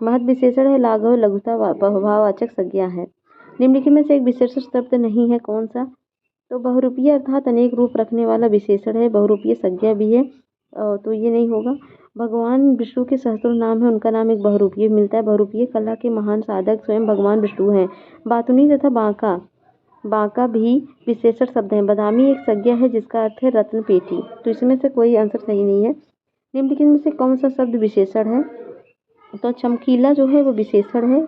महत् विशेषण है, लाघव, लघुता, भाववाचक संज्ञा है। निम्नलिखित में से एक विशेषण शब्द नहीं है, कौन सा? तो बहुरूपीय अर्थात अनेक रूप रखने वाला विशेषण है, बहुरूपीय संज्ञा भी है, तो ये नहीं होगा। भगवान विष्णु के सहस्त्रों नाम है, उनका नाम एक बहुरूपीय मिलता है। बहुरूपीय कला के महान साधक स्वयं भगवान विष्णु हैं। बातुनी तथा बांका, बांका भी विशेषण शब्द हैं। बादामी एक संज्ञा है जिसका अर्थ है रत्न पेटी। तो इसमें से कोई आंसर सही नहीं है। निम्नलिखित में से कौन सा शब्द विशेषण है? तो चमकीला जो है वो विशेषण है,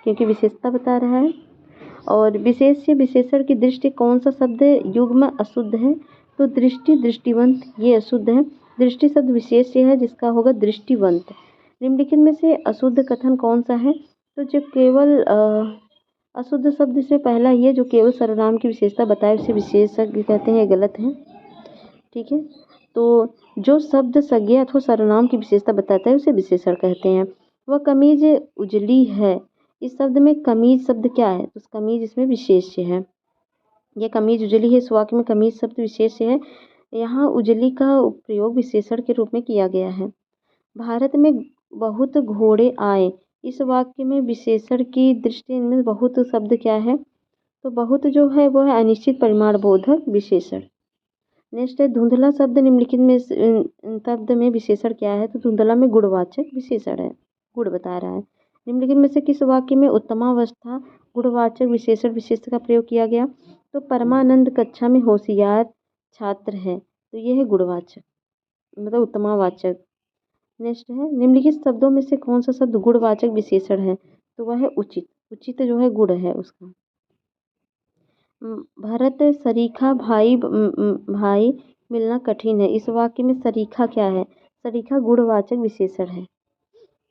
क्योंकि विशेषता बता रहा है। और विशेष विशेषण की दृष्टि कौन सा शब्द युग्म अशुद्ध है? तो दृष्टि, दृष्टिवंत, ये अशुद्ध है। दृष्टि शब्द विशेष्य है, जिसका होगा दृष्टिवंत। निम्नलिखित में से अशुद्ध कथन कौन सा है? तो जो केवल अशुद्ध शब्द से पहला ही है, जो केवल सर्वनाम की विशेषता बताए उसे विशेषज्ञ कहते हैं, गलत है। ठीक है, तो जो शब्द संज्ञा अथवा सर्वनाम की विशेषता बताता है उसे विशेषण कहते हैं। वह कमीज उजली है। इस शब्द में कमीज शब्द क्या है? तो कमीज इसमें विशेष्य है। यह कमीज उजली है, इस वाक्य में कमीज शब्द विशेष्य है। यहाँ उजली का प्रयोग विशेषण के रूप में किया गया है। भारत में बहुत घोड़े आए। इस वाक्य में विशेषण की दृष्टि में बहुत शब्द क्या है? तो बहुत जो है वो है अनिश्चित परिमाण बोधक विशेषण। नेक्स्ट है धुंधला शब्द। निम्नलिखित में शब्द में विशेषण क्या है? तो धुंधला में गुणवाचक विशेषण है, गुण बता रहा है। निम्नलिखित में से किस वाक्य में उत्तमावस्था गुणवाचक विशेषण विशेषण का प्रयोग किया गया? तो परमानंद कक्षा में होशियार छात्र है, तो ये है गुणवाचक, मतलब उत्तमावाचक। नेक्स्ट है निम्नलिखित शब्दों में से कौन सा शब्द गुणवाचक विशेषण है? तो वह है उचित। उचित जो है गुण है उसका। भरत सरीखा भाई भाई मिलना कठिन है। इस वाक्य में सरीखा क्या है? सरीखा गुणवाचक विशेषण है।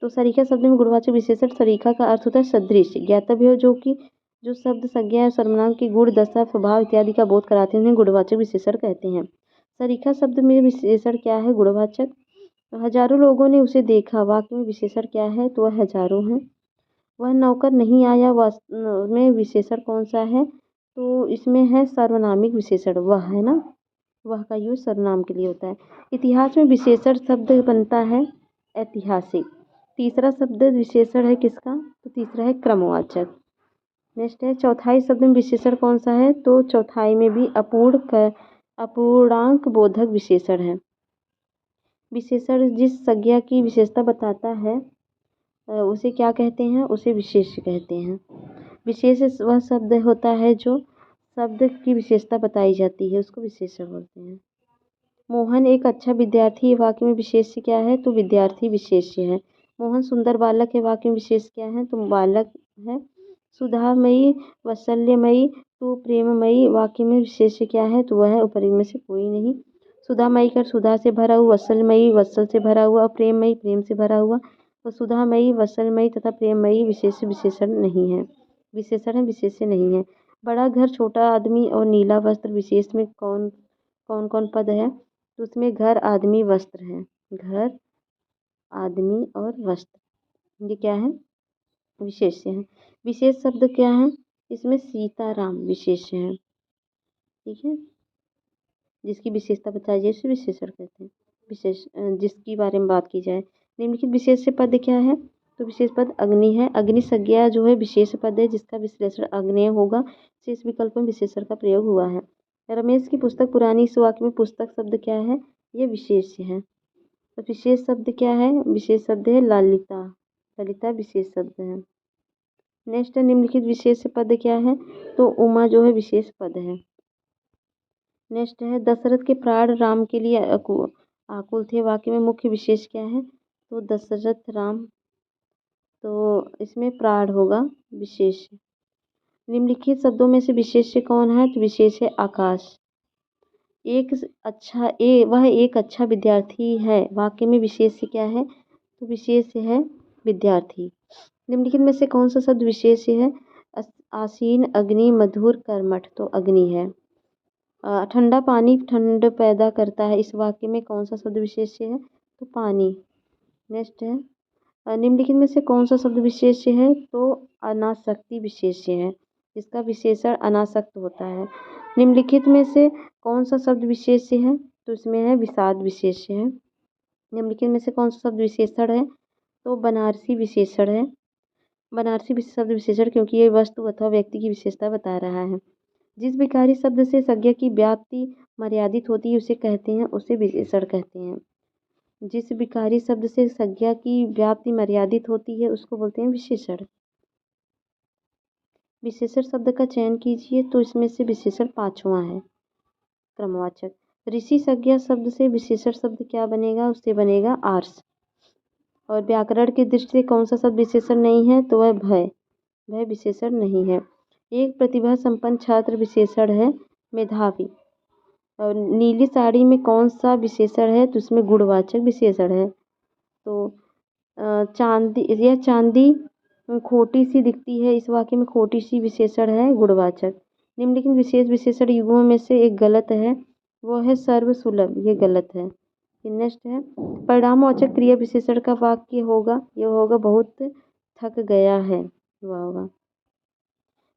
तो सरीखा शब्द में गुणवाचक विशेषण सरीखा का अर्थ होता है सदृश। ज्ञातव्य हो जो कि जो शब्द संज्ञा सर्वनाम की गुण, दशा, स्वभाव इत्यादि का बोध कराते हैं उन्हें गुणवाचक विशेषण कहते हैं। सरीखा शब्द में विशेषण क्या है? गुणवाचक। हजारों लोगों ने उसे देखा, वाक्य में विशेषण क्या है? तो वह हजारों है। वह नौकर नहीं आया, में विशेषण कौन सा है? तो इसमें है सर्वनामिक विशेषण, वह है ना, वह का यूज सर्वनाम के लिए होता है। इतिहास में विशेषण शब्द बनता है ऐतिहासिक। तीसरा शब्द विशेषण है किसका? तो तीसरा है क्रमवाचक। नेक्स्ट है चौथाई शब्द में विशेषण कौन सा है? तो चौथाई में भी अपूर्णांक बोधक विशेषण है। विशेषण जिस संज्ञा की विशेषता बताता है उसे क्या कहते हैं? उसे विशेष्य कहते हैं। विशेष वह शब्द होता है जो शब्द की विशेषता बताई जाती है, उसको विशेषण बोलते हैं। मोहन एक अच्छा विद्यार्थी है, वाक्य में विशेष्य क्या है? तो विद्यार्थी विशेष्य है। मोहन सुंदर बालक है, वाक्य में विशेष क्या है? तो बालक है। सुधामयी वत्सल्यमयी तू प्रेममयी, वाक्य में विशेष्य क्या है? तो वह है ऊपर में से कोई नहीं। सुधामयी कर सुधा से भरा हुआ, वत्सलमयी वत्सल से भरा हुआ, प्रेममयी प्रेम से भरा हुआ। तो सुधामयी, वत्सलमयी तथा प्रेममयी विशेषण नहीं है, विशेषण है, विशेष्य नहीं है। बड़ा घर, छोटा आदमी और नीला वस्त्र विशेष में कौन कौन पद है? तो उसमें घर, आदमी, वस्त्र है। घर, आदमी और वस्त्र। ये क्या है? विशेष्य है। विशेष शब्द क्या है? इसमें सीताराम विशेष्य है। ठीक है, जिसकी विशेषता बताई जाए उसे विशेषण कहते हैं। जिसकी बारे में बात की जाए, निम्नलिखित विशेष्य पद क्या है? तो विशेष पद अग्नि है। अग्नि संज्ञा जो है विशेष पद है जिसका विश्लेषण अग्नेय होगा। शेष विकल्प में विशेषण का प्रयोग हुआ है। रमेश की पुस्तक पुरानी, इस वाक्य में पुस्तक शब्द क्या है? ये विशेष्य है। तो विशेष शब्द क्या है? विशेष शब्द है ललिता। ललिता विशेष शब्द है। नेक्स्ट है निम्नलिखित विशेष पद क्या है? तो उमा जो है विशेष पद है। नेक्स्ट है दशरथ के प्राण राम के लिए आकुल थे। वाक्य में मुख्य विशेष क्या है? तो दशरथ राम, तो इसमें प्राण होगा विशेष। निम्नलिखित शब्दों में से विशेष्य कौन है? तो विशेष है आकाश। वह एक अच्छा विद्यार्थी है। वाक्य में विशेष्य क्या है? तो विशेष है विद्यार्थी। निम्नलिखित में से कौन सा शब्द विशेष है? आसीन, अग्नि, मधुर, कर्मठ। तो अग्नि है। ठंडा पानी ठंड पैदा करता है। इस वाक्य में कौन सा शब्द विशेष्य है? तो पानी। नेक्स्ट है निम्नलिखित में से कौन सा शब्द विशेष्य है? तो अनासक्ति विशेष्य है। इसका विशेषण अनासक्त होता है। निम्नलिखित में से कौन सा शब्द विशेष्य है? तो इसमें है विषाद विशेष्य है। निम्नलिखित में से कौन सा शब्द विशेषण है? तो बनारसी विशेषण है। बनारसी शब्द विशेषण क्योंकि ये वस्तु अथवा व्यक्ति की विशेषता बता रहा है। जिस विकारी शब्द से संज्ञा की व्याप्ति मर्यादित होती है उसे विशेषण कहते हैं। जिस विकारी शब्द से संज्ञा की व्याप्ति मर्यादित होती है उसको बोलते हैं विशेषण। विशेषण शब्द का चयन कीजिए। तो इसमें से विशेषण पांचवा है क्रमवाचक। ऋषि संज्ञा शब्द से विशेषण शब्द क्या बनेगा? उससे बनेगा आर्ष। और व्याकरण की दृष्टि से कौन सा शब्द विशेषण नहीं है? तो वह भय। भय विशेषण नहीं है। एक प्रतिभा संपन्न छात्र विशेषण है मेधावी। और नीली साड़ी में कौन सा विशेषण है? तो उसमें गुणवाचक विशेषण है। तो चांदी खोटी सी दिखती है। इस वाक्य में खोटी सी विशेषण है गुणवाचक। निम्नलिखित विशेष विशेषण युगों में से एक गलत है, वो है सर्वसुलभ। ये गलत है। नेक्स्ट है परिणामवाचक क्रिया विशेषण का वाक्य होगा, यह होगा बहुत थक गया है। वह होगा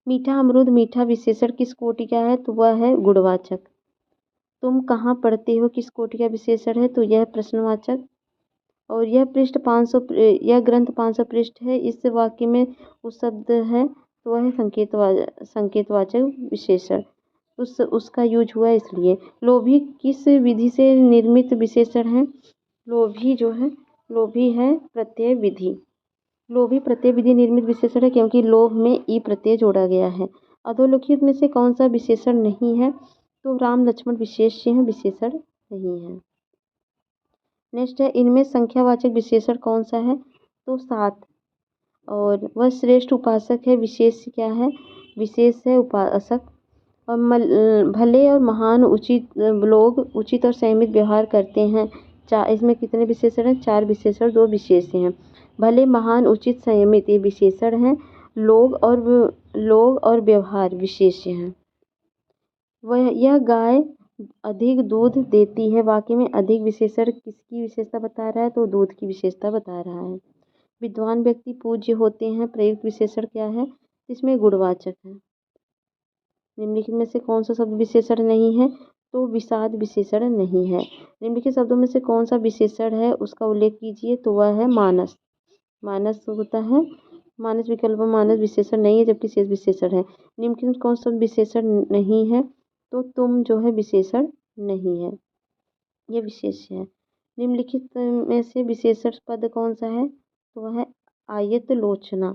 मीठा अमरूद। मीठा विशेषण किस कोटि का है? तो वह है गुणवाचक। तुम कहाँ पढ़ते हो किस कोटि का विशेषण है? तो यह प्रश्नवाचक। और यह ग्रंथ 500 पृष्ठ है। इस वाक्य में उस शब्द है तो वह है संकेतवाचक विशेषण। उसका यूज हुआ है इसलिए। लोभी किस विधि से निर्मित विशेषण है? लोभी है प्रत्यय विधि। लोभी प्रत्यय विधि निर्मित विशेषण है क्योंकि लोभ में ई प्रत्यय जोड़ा गया है। अधोलिखित में से कौन सा विशेषण नहीं है? तो राम लक्ष्मण विशेष्य है, विशेषण नहीं है। नेक्स्ट है इनमें संख्यावाचक विशेषण कौन सा है? तो 7। और वह श्रेष्ठ उपासक है। विशेष क्या है? विशेष है उपासक। और भले और महान लोग उचित और संयमित व्यवहार करते हैं। इसमें कितने विशेषण हैं? 4 विशेषण, 2 विशेष्य हैं। भले, महान, उचित, संयमित ये विशेषण हैं। लोग और व्यवहार विशेष्य हैं। यह गाय अधिक दूध देती है। वाक्य में अधिक विशेषण किसकी विशेषता बता रहा है? तो दूध की विशेषता बता रहा है। विद्वान व्यक्ति पूज्य होते हैं। प्रयुक्त विशेषण क्या है? इसमें गुणवाचक है। निम्नलिखित में से कौन सा शब्द विशेषण नहीं है? तो विषाद विशेषण नहीं है। निम्नलिखित शब्दों में से कौन सा विशेषण है उसका उल्लेख कीजिए। तो वह है मानस। मानस होता है। मानस विकल्प मानस विशेषण नहीं है जबकि शेष विशेषण है। निम्नलिखित कौन सा विशेषण नहीं है? तो तुम जो है विशेषण नहीं है, यह विशेष्य है। निम्नलिखित में से विशेषण पद कौन सा है? तो वह है आयत लोचना।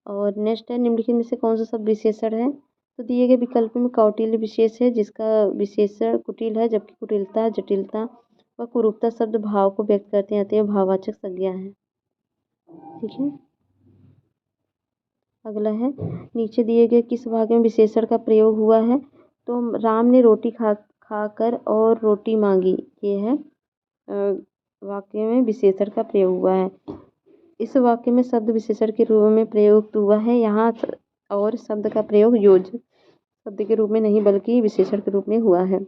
और नेक्स्ट है निम्नलिखित में से कौन सा शब्द विशेषण है? तो दिए गए विकल्प में कौटिल्य विशेष है जिसका विशेषण कुटिल है जबकि कुटिलता, जटिलता व कुरूपता शब्द भाव को व्यक्त करते हैं, अतएव भाववाचक संज्ञा है। ठीक है, अगला है नीचे दिए गए किस भाग में विशेषण का प्रयोग हुआ है? तो राम ने रोटी खाकर और रोटी मांगी। ये है वाक्य में विशेषण का प्रयोग हुआ है। इस वाक्य में शब्द विशेषण के रूप में प्रयुक्त हुआ है। यहाँ और शब्द का प्रयोग योज्य शब्द के रूप में नहीं बल्कि विशेषण के रूप में हुआ है।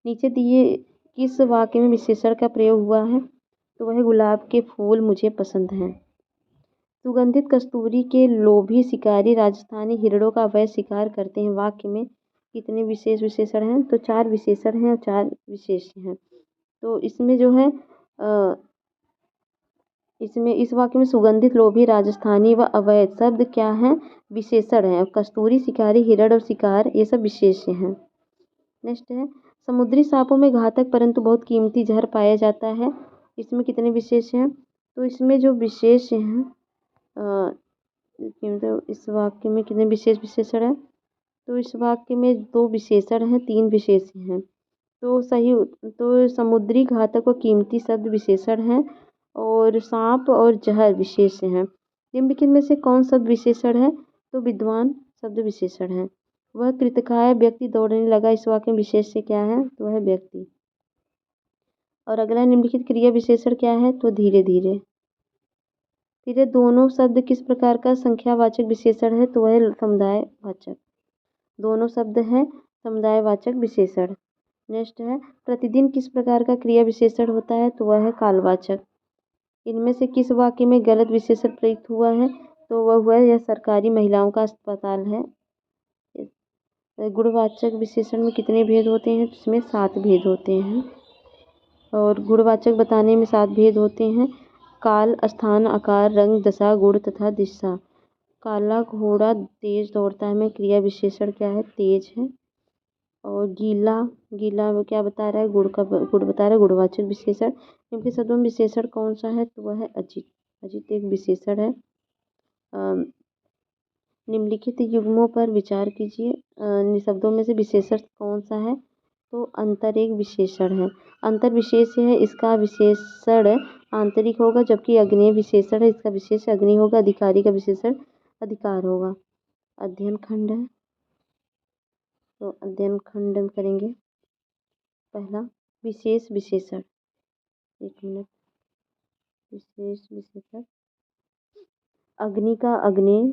नीचे दिए किस वाक्य में विशेषण का प्रयोग हुआ है? तो वह गुलाब के फूल मुझे पसंद हैं। सुगंधित कस्तूरी के लोभी शिकारी राजस्थानी हिरणों का अवैध शिकार करते हैं। वाक्य में कितने विशेषण हैं? तो 4 विशेषण हैं और 4 विशेष हैं। तो इसमें जो है इसमें इस वाक्य में सुगंधित, लोभी, राजस्थानी व अवैध शब्द क्या हैं? विशेषण हैं। और कस्तूरी, शिकारी, हिरण और शिकार ये सब विशेष्य हैं। नेक्स्ट है, समुद्री सांपों में घातक परंतु बहुत कीमती जहर पाया जाता है। इसमें कितने विशेष हैं? तो इसमें जो विशेष हैं इस वाक्य में कितने विशेषण हैं? तो इस वाक्य में 2 विशेषण हैं, 3 विशेष हैं। तो समुद्री, घातक व कीमती शब्द विशेषण हैं और सांप और जहर विशेष हैं। निम्नलिखित में से कौन शब्द विशेषण है? तो विद्वान शब्द विशेषण है। वह कृतकाय व्यक्ति दौड़ने लगा, इस वाक्य में विशेष से क्या है? तो वह व्यक्ति। और अगला निम्नलिखित क्रिया विशेषण क्या है? तो धीरे धीरे। फिर दोनों शब्द किस प्रकार का संख्यावाचक विशेषण है? तो वह समुदायवाचक। दोनों शब्द हैं समुदायवाचक विशेषण। नेक्स्ट है, प्रतिदिन किस प्रकार का क्रिया विशेषण होता है? तो वह है कालवाचक। इनमें से किस वाक्य में गलत विशेषण प्रयुक्त हुआ है? तो वह हुआ यह सरकारी महिलाओं का अस्पताल है। गुणवाचक विशेषण में कितने भेद होते हैं? इसमें 7 भेद होते हैं। और गुणवाचक बताने में 7 भेद होते हैं। काल, स्थान, आकार, रंग, दशा, गुण तथा दिशा। काला घोड़ा तेज दौड़ता है में क्रिया विशेषण क्या है? तेज है। और गीला में क्या बता रहा है? गुड़ बता रहा है, गुणवाचक विशेषण। इनके शब्दों में विशेषण कौन सा है? तो वह है अजित। अजित एक विशेषण है। निम्नलिखित युग्मों पर विचार कीजिए। शब्दों में से विशेषण कौन सा है? तो अंतर एक विशेषण है। अंतर विशेष है, इसका विशेषण आंतरिक होगा, जबकि अग्नेय विशेषण है, इसका विशेष अग्नि होगा। अधिकारी का विशेषण अधिकार होगा। अध्ययन खंड है, तो अध्ययन खंड करेंगे। पहला विशेष विशेषण, एक मिनट। विशेष विशेषण, अग्नि का अग्नेय,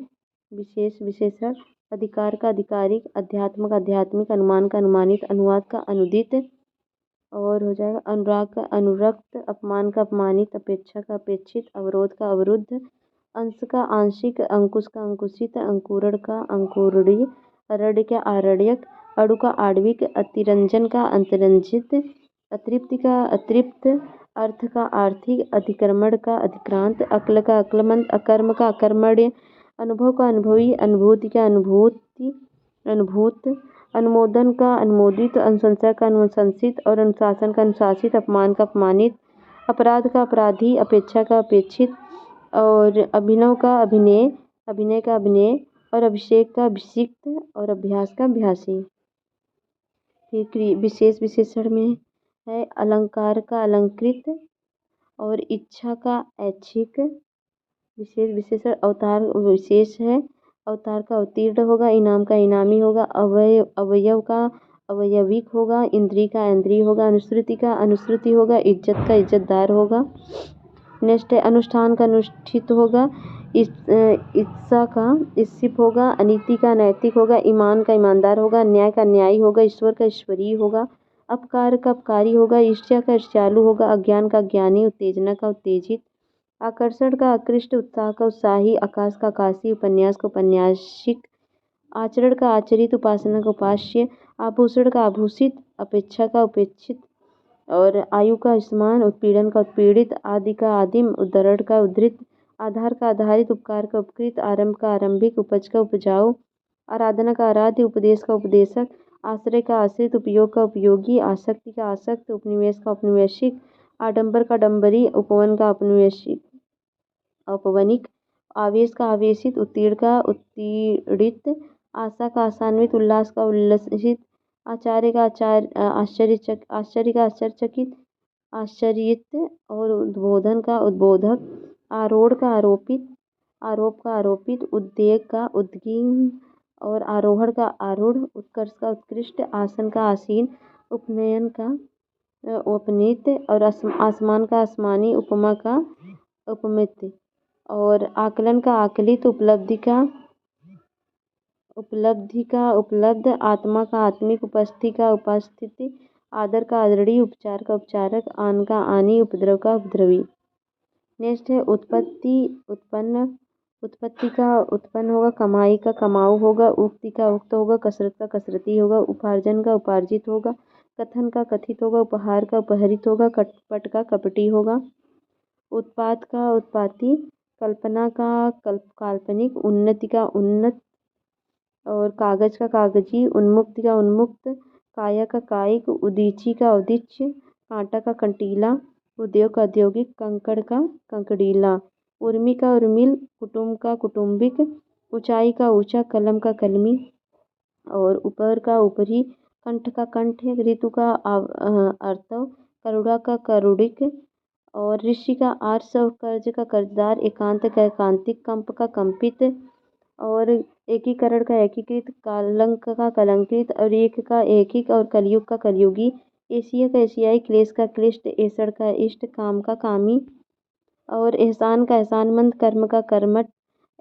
विशेष विशेषण, अधिकार का अधिकारिक, अध्यात्म का आध्यात्मिक, अनुमान का अनुमानित, अनुवाद का अनुदित, और हो जाएगा अनुराग का अनुरक्त, अपमान का अपमानित, अपेक्षा का अपेक्षित, अवरोध का अवरुद्ध, अंश का आंशिक, अंकुश का अंकुशित, अंकुरण का अंकुरणीय, अरण्य का आरण्यक, अणु का आणविक, अतिरंजन का अंतरंजित, अतृप्ति का अतृप्त, अर्थ का आर्थिक, अधिक्रमण का अधिक्रांत, अक्ल का अक्लमंत, अकर्म का अकर्मण्य, अनुभव का अनुभवी, अनुभूति का अनुभूति अनुभूत, अनुमोदन का अनुमोदित, अनुशंसा का अनुशंसित, और अनुशासन का अनुशासित, अपमान का अपमानित, अपराध का अपराधी, अपेक्षा का अपेक्षित, और अभिनव का अभिनय, अभिनय का अभिनय, और अभिषेक का अभिषिक्त, और अभ्यास का अभ्यासी। फिर विशेष विशेषण में है अलंकार का अलंकृत, और इच्छा का ऐच्छिक। विशेष विशेषण अवतार विशेष है, अवतार का अवतीर्ण होगा, इनाम का इनामी होगा, अवयव का अवयविक होगा, इंद्रिय का इंद्रिय होगा, अनुश्रुति का अनुश्रुति होगा, इज्जत का इज्जतदार होगा। नेक्स्ट है अनुष्ठान का अनुष्ठित होगा, इच्छा का इच्छित होगा, अनीति का नैतिक होगा, ईमान का ईमानदार होगा, न्याय का न्यायी होगा, ईश्वर का ईश्वरीय होगा, अपकार का अपकारी होगा, ईर्ष्या का ईर्ष्यालु होगा, अज्ञान का ज्ञानी, उत्तेजना का उत्तेजित, आकर्षण का आकृष्ट, उत्साह का उत्साही, आकाश का आकाशी, उपन्यास का उपन्यासिक, आचरण का आचरित, उपासना का उपास्य, आभूषण का आभूषित, अपेक्षा का उपेक्षित, और आयु का आयुष्मान, उत्पीड़न का उत्पीड़ित, आदि का आदिम, उद्धरण का उद्धृत, आधार का आधारित, उपकार का उपकृत, आरंभ का आरंभिक, उपज का उपजाऊ, आराधना का आराध्य, उपदेश का उपदेशक, आश्रय का आश्रित, उपयोग का उपयोगी, आसक्ति का आसक्त, उपनिवेश का उपनिवेशिक, आडंबर का डंबरी, उपवन का उपनिवेशिक औपवनिक, आवेश का आवेशित, उत्तीर्ण का उत्तीर्णित, आशा का आशान्वित, उल्लास का उल्लसित, आचार्य का आश्चर्य का आश्चर्यचकित, आश्चर्यित, और उद्बोधन का उद्बोधक, आरोढ़ का आरोपित, आरोप का आरोपित, उद्वेग का उद्विग्न, और आरोहण का आरूढ़, उत्कर्ष का उत्कृष्ट, आसन का आसीन, उपनयन का उपनीत, और आसमान का आसमानी, उपमा का उपमित, और आकलन का आकलित, उपलब्धि का उपलब्ध, आत्मा का आत्मिक, उपस्थिति का उपस्थिति, आदर का आदरणीय, उपचार का उपचारक, आन का आनी, उपद्रव का उपद्रवी। नेक्स्ट है उत्पत्ति, उत्पन्न, उत्पत्ति का उत्पन्न होगा, कमाई का कमाऊ होगा, उक्ति का उक्त होगा, कसरत का कसरती होगा, उपार्जन का उपार्जित होगा, कथन का कथित होगा, उपहार का उपहरित होगा, कपट का कपटी होगा। उत्पात का उत्पाती, कल्पना का काल्पनिक, उन्नति का उन्नत और कागज का कागजी, उन्मुक्त का उन्मुक्त, काया का कायिक, उदीची का उदीच्य, कांटा का कंटीला, उद्योग का औद्योगिक, कंकड़ का कंकड़ीला, उर्मी का उर्मिल, कुटुंब का कुटुंबिक, ऊंचाई का ऊंचा, कलम का कलमी और ऊपर का ऊपरी, कंठ का कंठ, ऋतु का अर्थव, करुणा का करुणिक और ऋषि का आर्ष और कर्ज का कर्जदार, एकांत का एकांतिक, कंप का कंपित और एकीकरण का एकीकृत, कलंक का कलंकित और एक का एकिक और कलयुग का कलयुगी, एशिया का एशियाई, क्लेश का क्लिष्ट, एसड़ का इष्ट, काम का कामी और एहसान का एहसानमंद, कर्म का कर्मठ,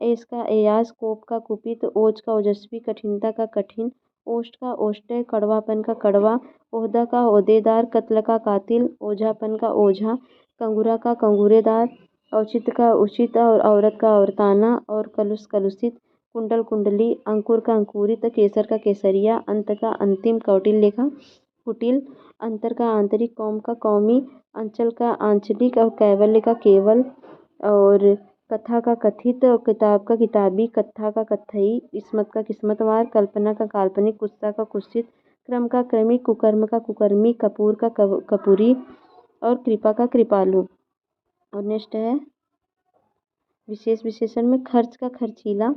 ऐश का एयास, कोप का कुपित, ओज का ओजस्वी, कठिनता का कठिन, ओष्ठ का ओष्ठ्य, कड़वापन का कड़वा, ओहदा का ओहदेदार, कत्ल का कातिल, ओझापन का ओझा, कंगूरा का कंगूरेदार, औचित्य का उचित और औरत का औरताना और कलुष कलुषित, कुंडल कुंडली, अंकुर का अंकुरित, केसर का केसरिया, अंत का अंतिम, कौटिल्य का कुटिल, अंतर का आंतरिक, कौम का कौमी, अंचल का आंचलिक और कैवल्य का केवल और कथा का कथित और किताब का किताबी, कथा का कथई, किस्मत का किस्मतवार, कल्पना का काल्पनिक, कुत्सा का कुत्सित, क्रम का क्रमिक, कुकर्म का कुकर्मी, कपूर का कपूरी और कृपा का कृपालु। और नेक्स्ट है विशेष विशेषण में खर्च का खर्चीला,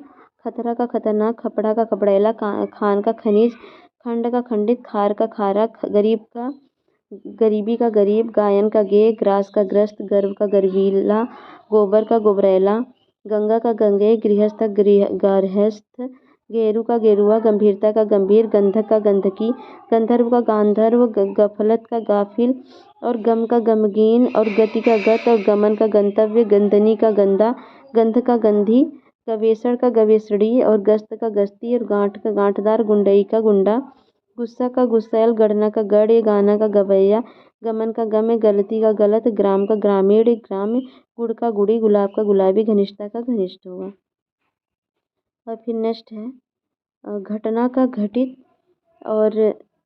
खतरा का खतरनाक, खपड़ा का कपड़ैला, खान का खनिज, खंड का खंडित, खार का खारा, गरीब का गरीबी का गरीब, गायन का गे, ग्रास का ग्रस्त, गर्व का गर्वीला, गोबर का गोबरैला, गंगा का गंगे, गृहस्थ का गारहस्थ, गेरू का गेरुआ, गंभीरता का गंभीर, गंधक का गंधकी, गंधर्व का गांधर्व, गफलत का गाफिल और गम का गमगीन और गति का गत और गमन का गंतव्य, गंदनी का गंदा, गंध का गंधी, गवेषण का गवेषणी और गस्त का गस्ती और गांठ का गांठदार, गुंडई का गुंडा, गुस्सा का गुस्सैल, गणना का गढ़, गाना का गवैया, गमन का गम, गलती का गलत, ग्राम का ग्रामीण, ग्राम्य, गुड़ का गुड़ी, गुलाब का गुलाबी, घनिष्ठता का घनिष्ठ होगा। और फिर नेक्स्ट है घटना का घटित और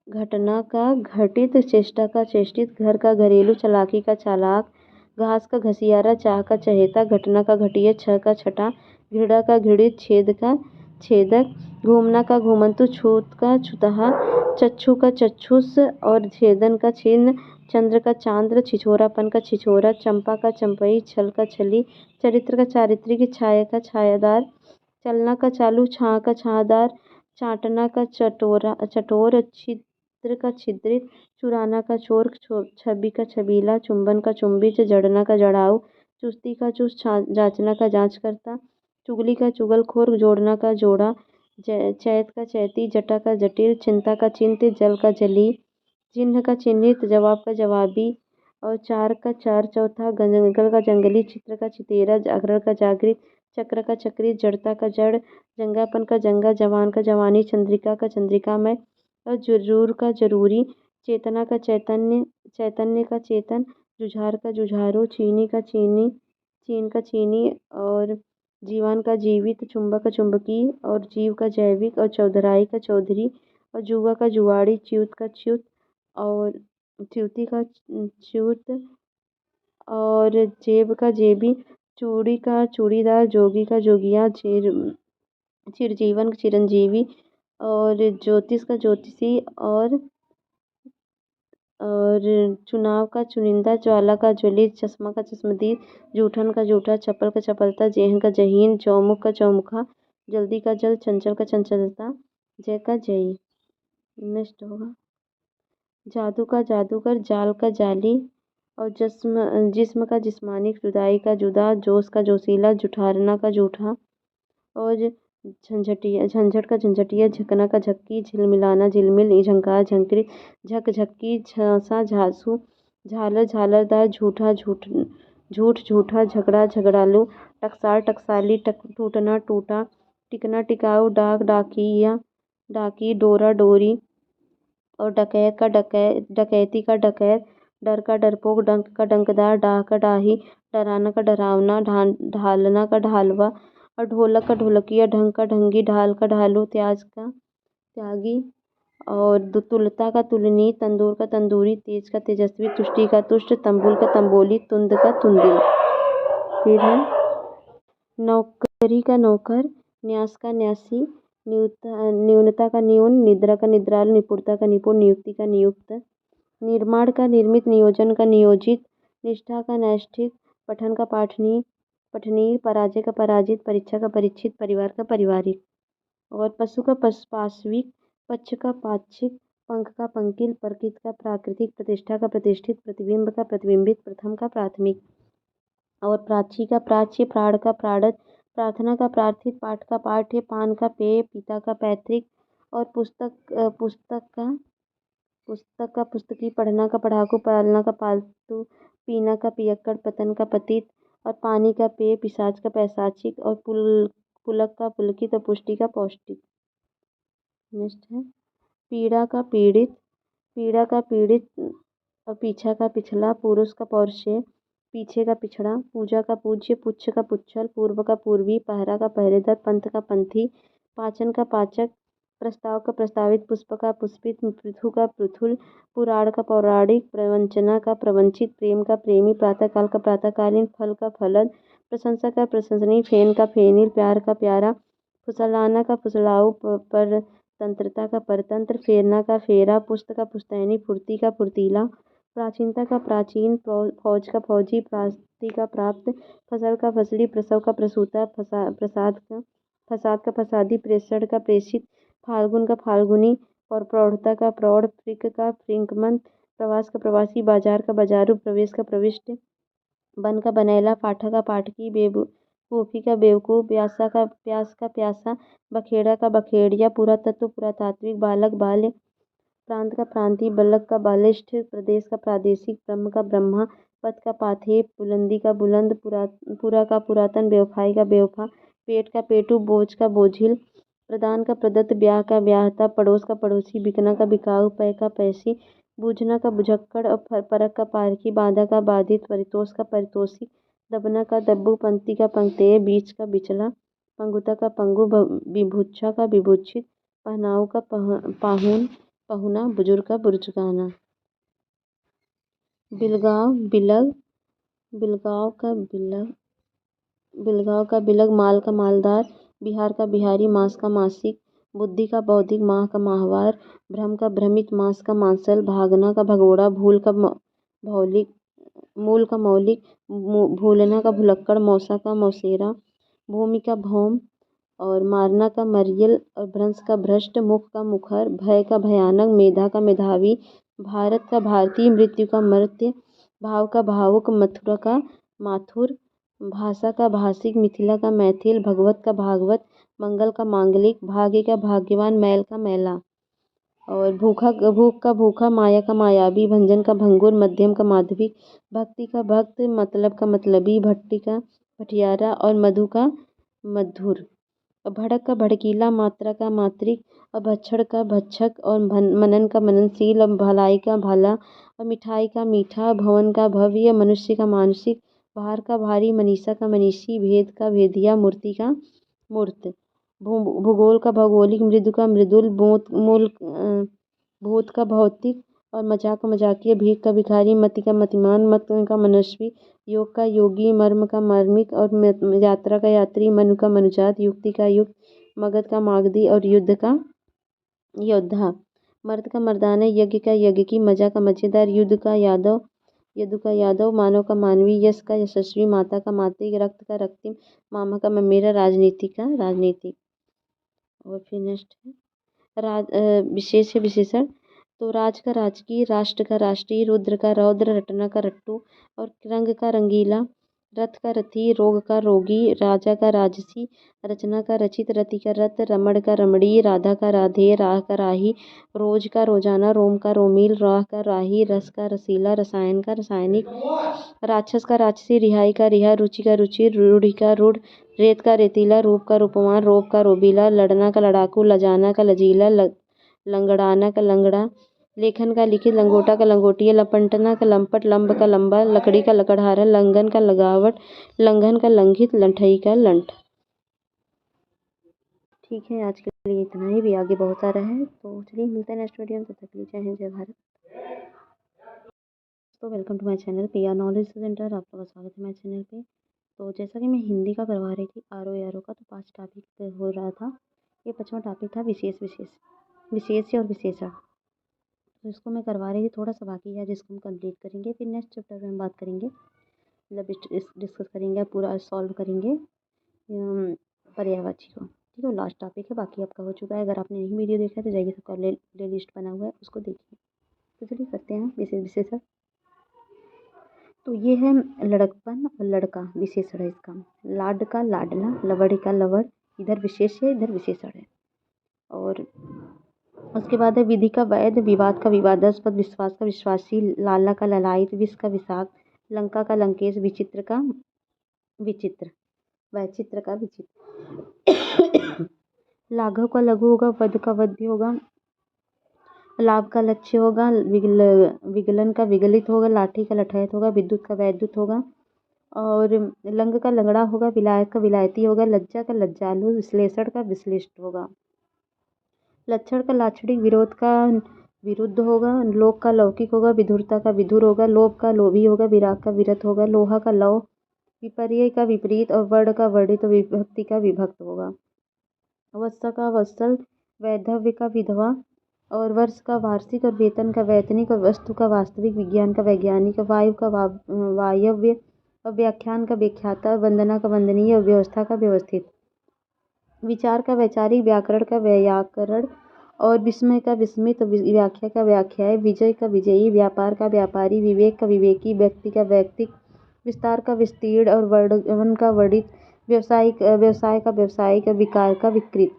घटना का घटित, चेष्टा का चेष्टित, घर का घरेलू, चालाकी का चालाक, घास का घसियारा, चाह का चहेता, घटना का घटिया, छ का छठा, घृणा का घृणित, छेद का छेदक, घूमना का घूमंतु, छूत का छुतहा, चक्षु का चक्षुष और छेदन का छिन्न, चंद्र का चांद्र, छिछोरापन का छिछोरा, चंपा का चंपई, छल का छली, चरित्र का चारित्रिक, छाया का छायादार, चलना का चालू, छाँ का छाँदार, चाटना का चटोरा चटोर, छिद्र का छिद्रित, चुराना का चोर, छवि का छबीला, चुंबन का चुंबित, जड़ना का जड़ाऊ, चुस्ती का चुस्त, जांचना का जांचकर्ता, चुगली का चुगलखोर, जोड़ना का जोड़ा, चैत का चैती, जटा का जटिल, चिंता का चिंत, जल का जली, चिन्ह का चिन्हित, जवाब का जवाबी और चार का चार चौथा, जंगल का जंगली, चित्र का चितेरा, जागरण का जागृत, चक्र का चक्री, जड़ता का जड़, जंगापन का जंगा, जवान का जवानी, चंद्रिका का चंद्रिकामय और जरूर का जरूरी, चेतना का चैतन्य, चैतन्य का चेतन, जुझार का जुझारू, चीनी का चीनी, चीन का चीनी और जीवान का जीवित, चुंबक का चुंबकी और जीव का जैविक और चौधराई का चौधरी और जुआ का जुआड़ी, च्युत का च्युत और च्युति का च्युत और जेब का जेबी, चूड़ी का चूड़ीदार, जोगी का जोगिया, चिरजीवन चिरंजीवी और ज्योतिष का ज्योतिषी और चुनाव का चुनिंदा, ज्वाला का ज्वली, चश्मा का चश्मदीद, जूठन का जूठा, चप्पल का चपलता, जेहन का जहीन, चौमुख का चौमुखा, जल्दी का जल, चंचल का चंचलता, जय का जयी। नेक्स्ट होगा जादू का जादूगर, जाल का जाली और जिस्म का जिस्मानी, जुदाई का जुदा, जोश का जोशीला, जुठारना का जूठा और झंझटिया, झंझट का झंझटिया, झकना का झक्की, झिलमिलाना झिलमिल, झंकार झंकृत, झक झक्की, झांसा झांसू, झालर झालरदार, झूठा झूठ झूठा, झगड़ा झगड़ालू, टकसाल टकसाली, टूटना टूटा, टिकना टिकाऊ, डाक डाकिया डाकी, डोरा डोरी और डकैत का डकैती का डकैत, डर का डरपोक, डंक का डंकदार, डाह का डाही, डराना का डरावना, ढालना का ढालवा और ढोलक का ढोलकिया, ढंग का ढंगी, ढाल का ढालू, त्याज का त्यागी और तुलता का तुलनी, तंदूर का तंदूरी, तेज का तेजस्वी, तुष्टि का तुष्ट, तंबुल का तंबोली, तुंद का तुंदिल। फिर है नौकरी का नौकर, न्यास का न्यासी, न्यूनता का न्यून, निद्रा का निद्रालु, निपुणता का निपुण, नियुक्ति का नियुक्त, निर्माण का निर्मित, नियोजन का नियोजित, निष्ठा का नैष्ठिक, पठन का पठनीय, पराजय का पराजित, परीक्षा का परीक्षित, परिवार का पारिवारिक और पशु का पाशविक, पक्ष का पाक्षिक, पंख का पंकिल, प्रकृति का प्राकृतिक, प्रतिष्ठा का प्रतिष्ठित, प्रतिबिंब का प्रतिबिंबित, प्रथम का प्राथमिक और प्राची का प्राच्य, प्राण का प्राणद, प्रार्थना का प्रार्थित, पाठ का पाठ्य, पान का पेय, पिता का पैतृक और पुस्तक का पुस्तकी, पढ़ना का पढ़ाकू, पालना का पालतू, पीना का पियक्कड़, पतन का पतित और पानी का पेय, पिशाच का पैशाचिक और पुलक का पुलकित और पुष्टि का पौष्टिक। नेक्स्ट है पीड़ा का पीड़ित, पीड़ा का पीड़ित और पीछा का पिछला, पुरुष का पौरुषेय, पीछे का पिछड़ा, पूजा का पूज्य, पुच्छ का पुच्छल, पूर्व का पूर्वी, पहरा का पहरेदार, पंथ का पंथी, पाचन का पाचक, प्रस्ताव का प्रस्तावित, पुष्प का पुष्पित, पृथु का पृथुल, पुराण का पौराणिक, प्रवंचना का प्रवंचित, प्रेम का प्रेमी, प्रातःकाल का प्रातःकालीन, फल का फलद, प्रशंसा का प्रशंसनीय, फेन का फेनिल, प्यार का प्यारा, फुसलाना का फुसलाऊ, परतंत्रता का परतंत्र, फेरना का फेरा, पुस्त का पुस्तैनी, फुर्ती का फुर्तीला, प्राचीनता का प्राचीन, फौज का फौजी, प्राप्ति का प्राप्त, फसल का फसली, प्रसव का प्रसूता, फसाद का फसादी, प्रेषण का प्रेषित, फाल्गुन का फाल्गुनी और प्रौढ़ता का प्रौढ़, फ्रिक का फ्रिंकमंत, प्रवास का प्रवासी, बाजार का बाजारू, प्रवेश का प्रविष्ट, बन का बनेला, पाठा का पाठकी, बेवकूफ़ी का बेवकूफ़, प्यास का प्यासा, बखेड़ा का बखेड़िया, पुरातत्व पुरातात्विक, बालक बाल्य, प्रांत का प्रांतीय, बल्लक का बालिष्ठ, प्रदेश का प्रादेशिक, ब्रह्म का ब्रह्मा, पथ का पाथे, बुलंदी का बुलंद, पुरा का पुरातन, बेवफाई का बेवफा, पेट का पेटू, बोझ का बोझिल, प्रदान का प्रदत्त, ब्याह का ब्याहता, पड़ोस का पड़ोसी, बिकना का बिकाऊ, पै का पैसी, बूझना का बुझक्कड़ और परख का पारखी, बाधा का बाधित, परितोष का पारितोषिक, दबना का दब्बू, पंक्ति का पंक्तेय, बीच का बिचला, पंगुता का पंगु, विभुच्छा का विभुच्छित, पहनाऊ का पहुना, बुजुर्ग का बुर्जुगाना। बिलगाव बिलग, बिलगाव का बिलग, माल का मालदार, बिहार का बिहारी, मास का मासिक, बुद्धि का बौद्धिक, माह का माहवार, भ्रम का भ्रमित, मांस का मांसल, भागना का भगोड़ा, भूल का भौलिक, मूल का मौलिक, भूलना का भुलक्कड़, मौसा का मौसेरा, भूमि का भौम और मारना का मरियल और भ्रंश का भ्रष्ट, मुख का मुखर, भय का भयानक, मेधा का मेधावी, भारत का भारतीय, मृत्यु का मर्त्य, भाव का भावुक, मथुरा का माथुर, भाषा का भाषिक, मिथिला का मैथिल, भगवत का भागवत, मंगल का मांगलिक, भाग्य का भाग्यवान, मैल का मैला और भूख का भूखा, माया का मायावी, भंजन का भंगुर, मध्यम का माधविक, भक्ति का भक्त, मतलब का मतलबी, भट्टी का भटियारा और मधु का मधुर, भड़क का भड़कीला, मात्रा का मात्रिक और भक्षण का भक्षक और मनन का मननशील और भलाई का भला और मिठाई का मीठा, भवन का भव्य, मनुष्य का मानसिक, भार का भारी, मनीषा का मनीषी, भेद का भेदिया, मूर्ति का मूर्त, भूगोल का भौगोलिक, मृदु का मृदुल, भूत का भौतिक और मजाक का मजाकिया, भीख का भिखारी, मति का मतिमान, मत का मनस्वी, योग का योगी, मर्म का मार्मिक और यात्रा का यात्री, मनु का मनुजात, युक्ति का युक्त, मगध का मागधी और युद्ध का योद्धा, मर्द का मर्दाना, यज्ञ का यज्ञ, मजा का मजेदार, यदु का यादव, मानव का मानवी, यश का यशस्वी, माता का मातृक, रक्त का रक्तिम, मामा का ममेरा, राजनीति का राजनीतिक। और फिर नेक्स्ट है विशेष है विशेषण, तो राज का राजकीय, राष्ट्र का राष्ट्रीय, रुद्र का रौद्र, रटना का रट्टू और रंग का रंगीला, रथ का रथी, रोग का रोगी, राजा का राजसी, रचना का रचित, रति का रत, रमण का रमणीय, राधा का राधे, राह का राही, रोज का रोजाना, रोम का रोमील, राह का राही, रस का रसीला, रसायन का रासायनिक, राक्षस का राक्षसी, रिहाई का रिहा, रुचि का रुचि, रूढ़ि का रूढ़, रेत का रेतीला, रूप का रूपवान, रोग का रोबीला, लड़ना का लड़ाकू, लजाना का लजीला, लंगड़ाना का लंगड़ा, लेखन का लिखित, लंगोटा का लंगोटिया, लपंटना का लंपट, लंब का लंबा, लकड़ी का लकड़हारा, लंघन का लगावट, लंघन का लंघित, लंठई का लंठ। ठीक है, आज के लिए इतना ही, भी आगे बहुत सारा है, तो चलिए मिलते हैं नेक्स्ट वीडियो में। तब तक के लिए जय हिंद, जय भारत। तो welcome to my channel PR knowledge centre, आप लोगों का स्वागत है मेरे चैनल पे। तो जैसा कि मैं हिंदी का करवा रही थी आर ओ यारो का, तो 5 टॉपिक हो रहा था। ये 5वां टॉपिक था विशेष और विशेषण। तो इसको मैं करवा रही थी, थोड़ा सा बाकी है जिसको हम कंप्लीट करेंगे। फिर नेक्स्ट चैप्टर में हम बात करेंगे, मतलब डिस्कस करेंगे, पूरा सॉल्व करेंगे पर्यायवाची को। ठीक है, लास्ट टॉपिक है, बाकी आपका हो चुका है। अगर आपने नहीं वीडियो देखा है तो जाइए, सबका प्ले लिस्ट बना हुआ है, उसको देखिए। तो चलिए करते हैं विशेषण। तो ये है लड़कपन और लड़का, विशेषण है इसका। लाड का लाडला, लवड़ का लवड़, इधर विशेष है, इधर विशेषण है। और उसके बाद है विधि का वैध, विवाद का विवादास्पद, विश्वास का विश्वासी, लाला का ललायत, विष का विषाक्त, लंका का लंकेश, विचित्र का विचित्र, वैचित्र का विचित्र। लाघव का लघु होगा, वध का वध्य होगा, लाभ का लक्ष्य होगा, विगलन का विगलित होगा, लाठी का लठैत होगा, विद्युत का वैद्युत होगा, और लंग का लंगड़ा होगा, विलायत का विलायती होगा, लज्जा का लज्जालु, विश्लेषण का विश्लिष्ट होगा, लक्षण का लाक्षणिक, विरोध का विरुद्ध होगा, लोक का लौकिक होगा, विधुरता का विधुर होगा, लोभ का लोभी होगा, विराग का विरत होगा, लोहा का लौ, विपर्य का विपरीत, और वर्ण का वर्णित, और विभक्ति का विभक्त होगा। वत्स का वत्सल, वैधव्य का विधवा, और वर्ष का वार्षिक, और वेतन का वैतनिक, और वस्तु का वास्तविक, विज्ञान का वैज्ञानिक, वायु का वायव्य, और व्याख्यान का व्याख्याता, वंदना का वंदनीय, और व्यवस्था का व्यवस्थित, विचार का वैचारिक, व्याकरण का व्याकरण, और विस्मय का विस्मित, व्याख्या का व्याख्याय, विजय का विजयी, व्यापार का व्यापारी, विवेक का विवेकी, व्यक्ति का व्यक्तिक, विस्तार का विस्तीर्ण, और वर्णन का वर्णित, व्यवसाय का व्यावसायिक, विकार का विकृत,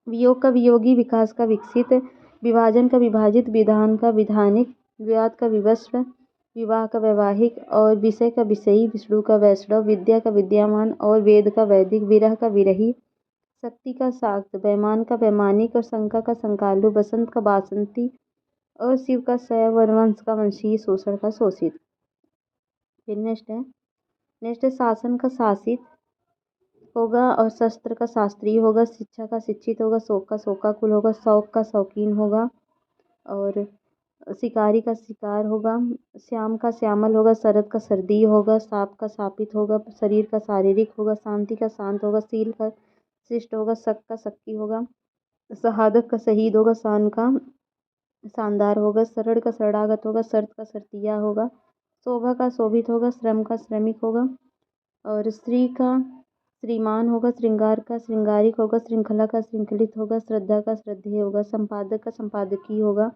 वियोग का वियोगी, विकास का विकसित, विभाजन का विभाजित, विधान का विधानिक, विवाद का विवस्त्र, विवाह का वैवाहिक, और विषय का विषयी, विष्णु का वैष्णव, विद्या का विद्यामान, और वेद का वैदिक, विरह का विरही, शक्ति का शाक्त, बैमान का वैमानिक, और शंका का शंकालु, बसंत का बासंती, और शिव का शैव, और वंश का वंशीय, शोषण का शोषित। फिर नेक्स्ट है शासन का शासित होगा, और शस्त्र का शास्त्रीय होगा, शिक्षा का शिक्षित होगा, शोक का शोकाकुल होगा, शौक का शौकीन होगा, और शिकारी का शिकार होगा, श्याम का श्यामल होगा, शरद का सर्दी होगा, साप का शापित होगा, शरीर का शारीरिक होगा, शांति का शांत होगा, सील का शिष्ट होगा, शक का शक्की होगा, शहादत का शहीद होगा, शान का शानदार होगा, शरण का शरणागत होगा, शर्त का शर्तिया होगा, शोभा का शोभित होगा, श्रम का श्रमिक होगा, और श्री का श्रीमान होगा, श्रृंगार का श्रृंगारिक होगा, श्रृंखला का श्रृंखलित होगा, श्रद्धा का श्रद्धेय होगा, संपादक का संपादकीय होगा,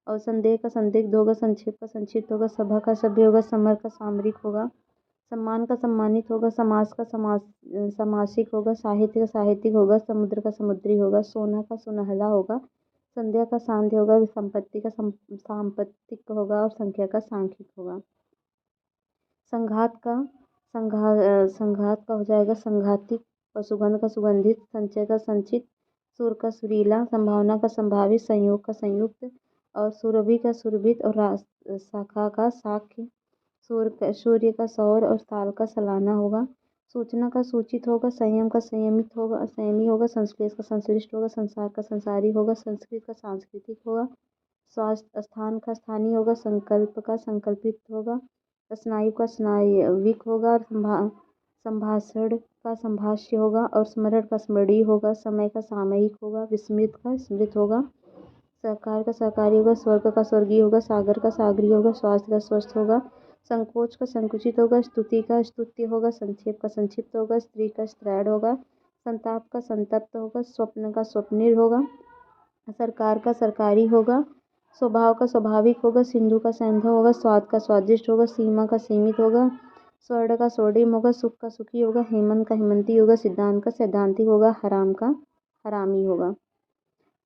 और संदेह का संदिग्ध होगा, संक्षेप का संक्षिप्त होगा, सभा का सभ्य होगा, समर का सामरिक होगा, सम्मान का सम्मानित होगा, समास का समासिक होगा, साहित्य का साहित्यिक होगा, समुद्र का समुद्री होगा, सोना का सुनहला होगा, संध्या का सांध्य होगा, संपत्ति का सांपत्तिक होगा, और संख्या का सांख्यिक होगा। संघात का हो जाएगा संघातिक, और सुगंध का सुगंधित, संचय का संचित, सुर का सुरीला, संभावना का संभावित, संयोग का संयुक्त, और सुरभि का सुरभित, और शाखा का शाख्य, सूर्य का सौर, और साल का सालाना होगा। सूचना का सूचित होगा, संयम का संयमित होगा, संयमी होगा, संश्लेष का संश्लिष्ट होगा, संसार का संसारी होगा, संस्कृत का सांस्कृतिक होगा, स्वास्थ्य स्थान का स्थानीय होगा, संकल्प का संकल्पित होगा, स्नायु का स्नायविक होगा, और संभाषण का संभाष्य होगा, और स्मरण का स्मरणीय होगा, समय का सामयिक होगा, विस्मृत का स्मृत होगा, सहकार का सहकारी होगा, स्वर्ग का स्वर्गीय होगा, सागर का सागरीय होगा, स्वास्थ्य का स्वस्थ होगा, संकोच का संकुचित होगा, स्तुति का स्तुत्य होगा, संक्षेप का संक्षिप्त होगा, स्त्री का स्त्रैण होगा, संताप का संतप्त होगा, स्वप्न का स्वप्निल होगा, सरकार का सरकारी होगा, स्वभाव का स्वाभाविक होगा, सिंधु का सैंधव होगा, स्वाद का स्वादिष्ट होगा, सीमा का सीमित होगा, स्वर्ण का स्वर्णिम होगा, सुख का सुखी होगा, हेमंत का हेमंती होगा, सिद्धांत का सैद्धांतिक होगा, हराम का हरामी होगा,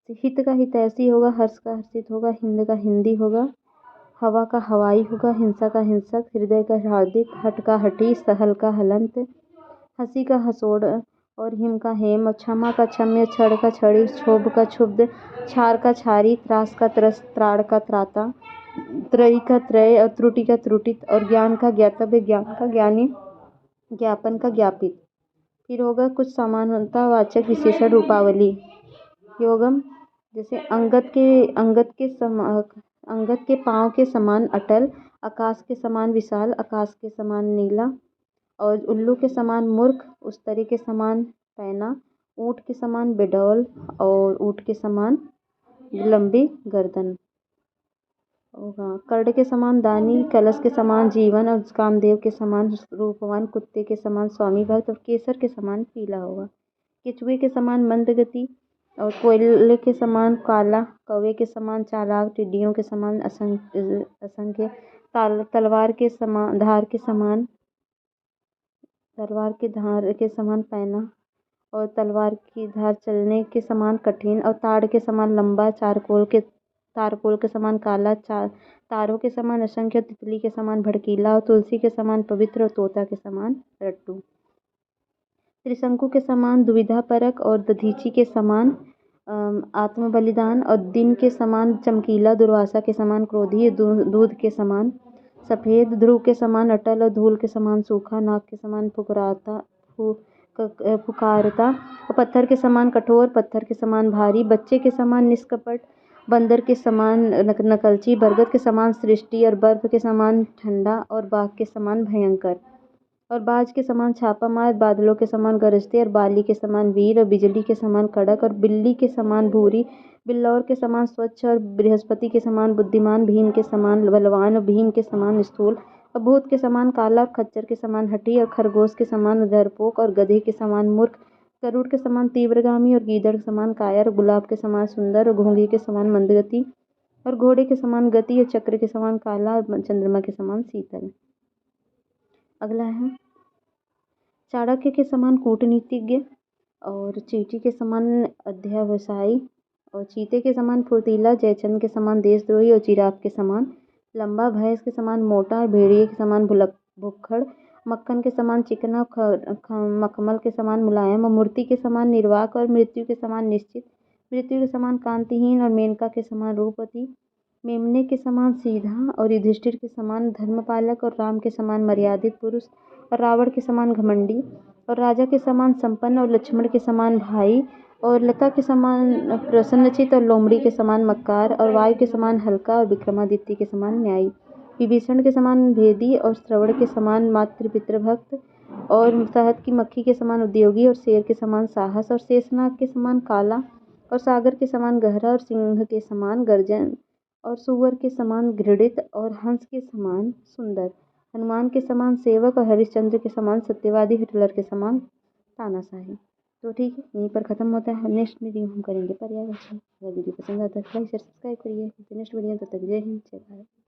हित का हितैषी होगा, हर्ष का हर्षित होगा, हिंद का हिंदी होगा, हवा का हवाई होगा, हिंसा का हिंसक, हृदय का हार्दिक, हट का हठी, सहल का हलंत, हंसी का हसोड़ और हिम का हेम और क्षमा का क्षम्य, क्षण का क्षणी, क्षोभ का क्षुब्ध, क्षार का क्षारी, त्रास का त्रस, त्राण का त्राता, त्रयी का त्रय और त्रुटि का त्रुटित और ज्ञान का ज्ञातव्य, ज्ञान का ज्ञानी, ज्ञापन का ज्ञापित। फिर होगा कुछ समानतावाचक विशेषण रूपावली। योगम जैसे अंगद के पाँव के समान अटल, आकाश के समान विशाल, आकाश के समान नीला, और उल्लू के समान मूर्ख, उस्तरे के समान पैना, ऊँट के समान बेडौल और ऊँट के समान लंबी गर्दन होगा। कर्ण के समान दानी, कलश के समान जीवन और कामदेव के समान रूपवान, कुत्ते के समान स्वामी भक्त और केसर के समान पीला होगा। केचुए के समान मंद गति और कोयले के समान काला, कौवे के समान चालाक, टिड्डियों के समान असंख्य, तलवार के धार के समान पैना और तलवार की धार चलने के समान कठिन और ताड़ के समान लंबा, तारकोल के समान काला, तारों के समान असंख्य, तितली के समान भड़कीला और तुलसी के समान पवित्र और तोता के समान रट्टू। त्रिशंकु के समान दुविधा परक और दधीची के समान आत्म बलिदान और दिन के समान चमकीला, दुर्वासा के समान क्रोधी, दूध के समान सफ़ेद, ध्रुव के समान अटल और धूल के समान सूखा, नाक के समान पुकारता और पत्थर के समान कठोर, पत्थर के समान भारी, बच्चे के समान निष्कपट, बंदर के समान नकलची, बरगद के समान सृष्टि और बर्फ के समान ठंडा और बाघ के समान भयंकर और बाज के समान छापा मार, बादलों के समान गरजते और बाली के समान वीर और बिजली के समान कड़क और बिल्ली के समान भूरी, बिल्लौर के समान स्वच्छ और बृहस्पति के समान बुद्धिमान, भीम के समान बलवान और भीम के समान स्थूल और भूत के समान काला और खच्चर के समान हठी और खरगोश के समान डरपोक और गधे के समान मूर्ख, गरुड़ के समान तीव्रगामी और गीदड़ के समान कायर, गुलाब के समान सुंदर और घोंघी के समान मंदगति और घोड़े के समान गति और चक्र के समान काला और चंद्रमा के समान शीतल। अगला है चाणक्य के समान कूटनीतिज्ञ और चींटी के समान अध्यवसायी और चीते के समान फुर्तीला, जयचंद के समान देशद्रोही और जिराफ के समान लंबा, भैंस के समान मोटा और भेड़िए के समान भुक्खड़, मक्खन के समान चिकना, मखमल के समान मुलायम और मूर्ति के समान निर्वाक और मृत्यु के समान निश्चित, मृत्यु के समान कांतिहीन और मेनका के समान रूपवती, मेमने के समान सीधा और युधिष्ठिर के समान धर्मपालक और राम के समान मर्यादित पुरुष और रावण के समान घमंडी और राजा के समान संपन्न और लक्ष्मण के समान भाई और लता के समान प्रसन्नचित और लोमड़ी के समान मक्कार और वायु के समान हल्का और विक्रमादित्य के समान न्यायी, विभीषण के समान भेदी और श्रवण के समान मातृपितृभक्त और शहद की मक्खी के समान उद्योगी और शेर के समान साहस और शेषनाग के समान काला और सागर के समान गहरा और सिंह के समान गर्जन और सुअर के समान घृणित और हंस के समान सुंदर, हनुमान के समान सेवक और हरिश्चंद्र के समान सत्यवादी, हिटलर के समान तानाशाही। तो ठीक है, यहीं पर ख़त्म होता है। नेक्स्ट वीडियो हम करेंगे पर्यावरण। अगर वीडियो पसंद आता है तो लाइक शेयर सब्सक्राइब करिए। नेक्स्ट वीडियो तब तक जय हिंद जय भारत।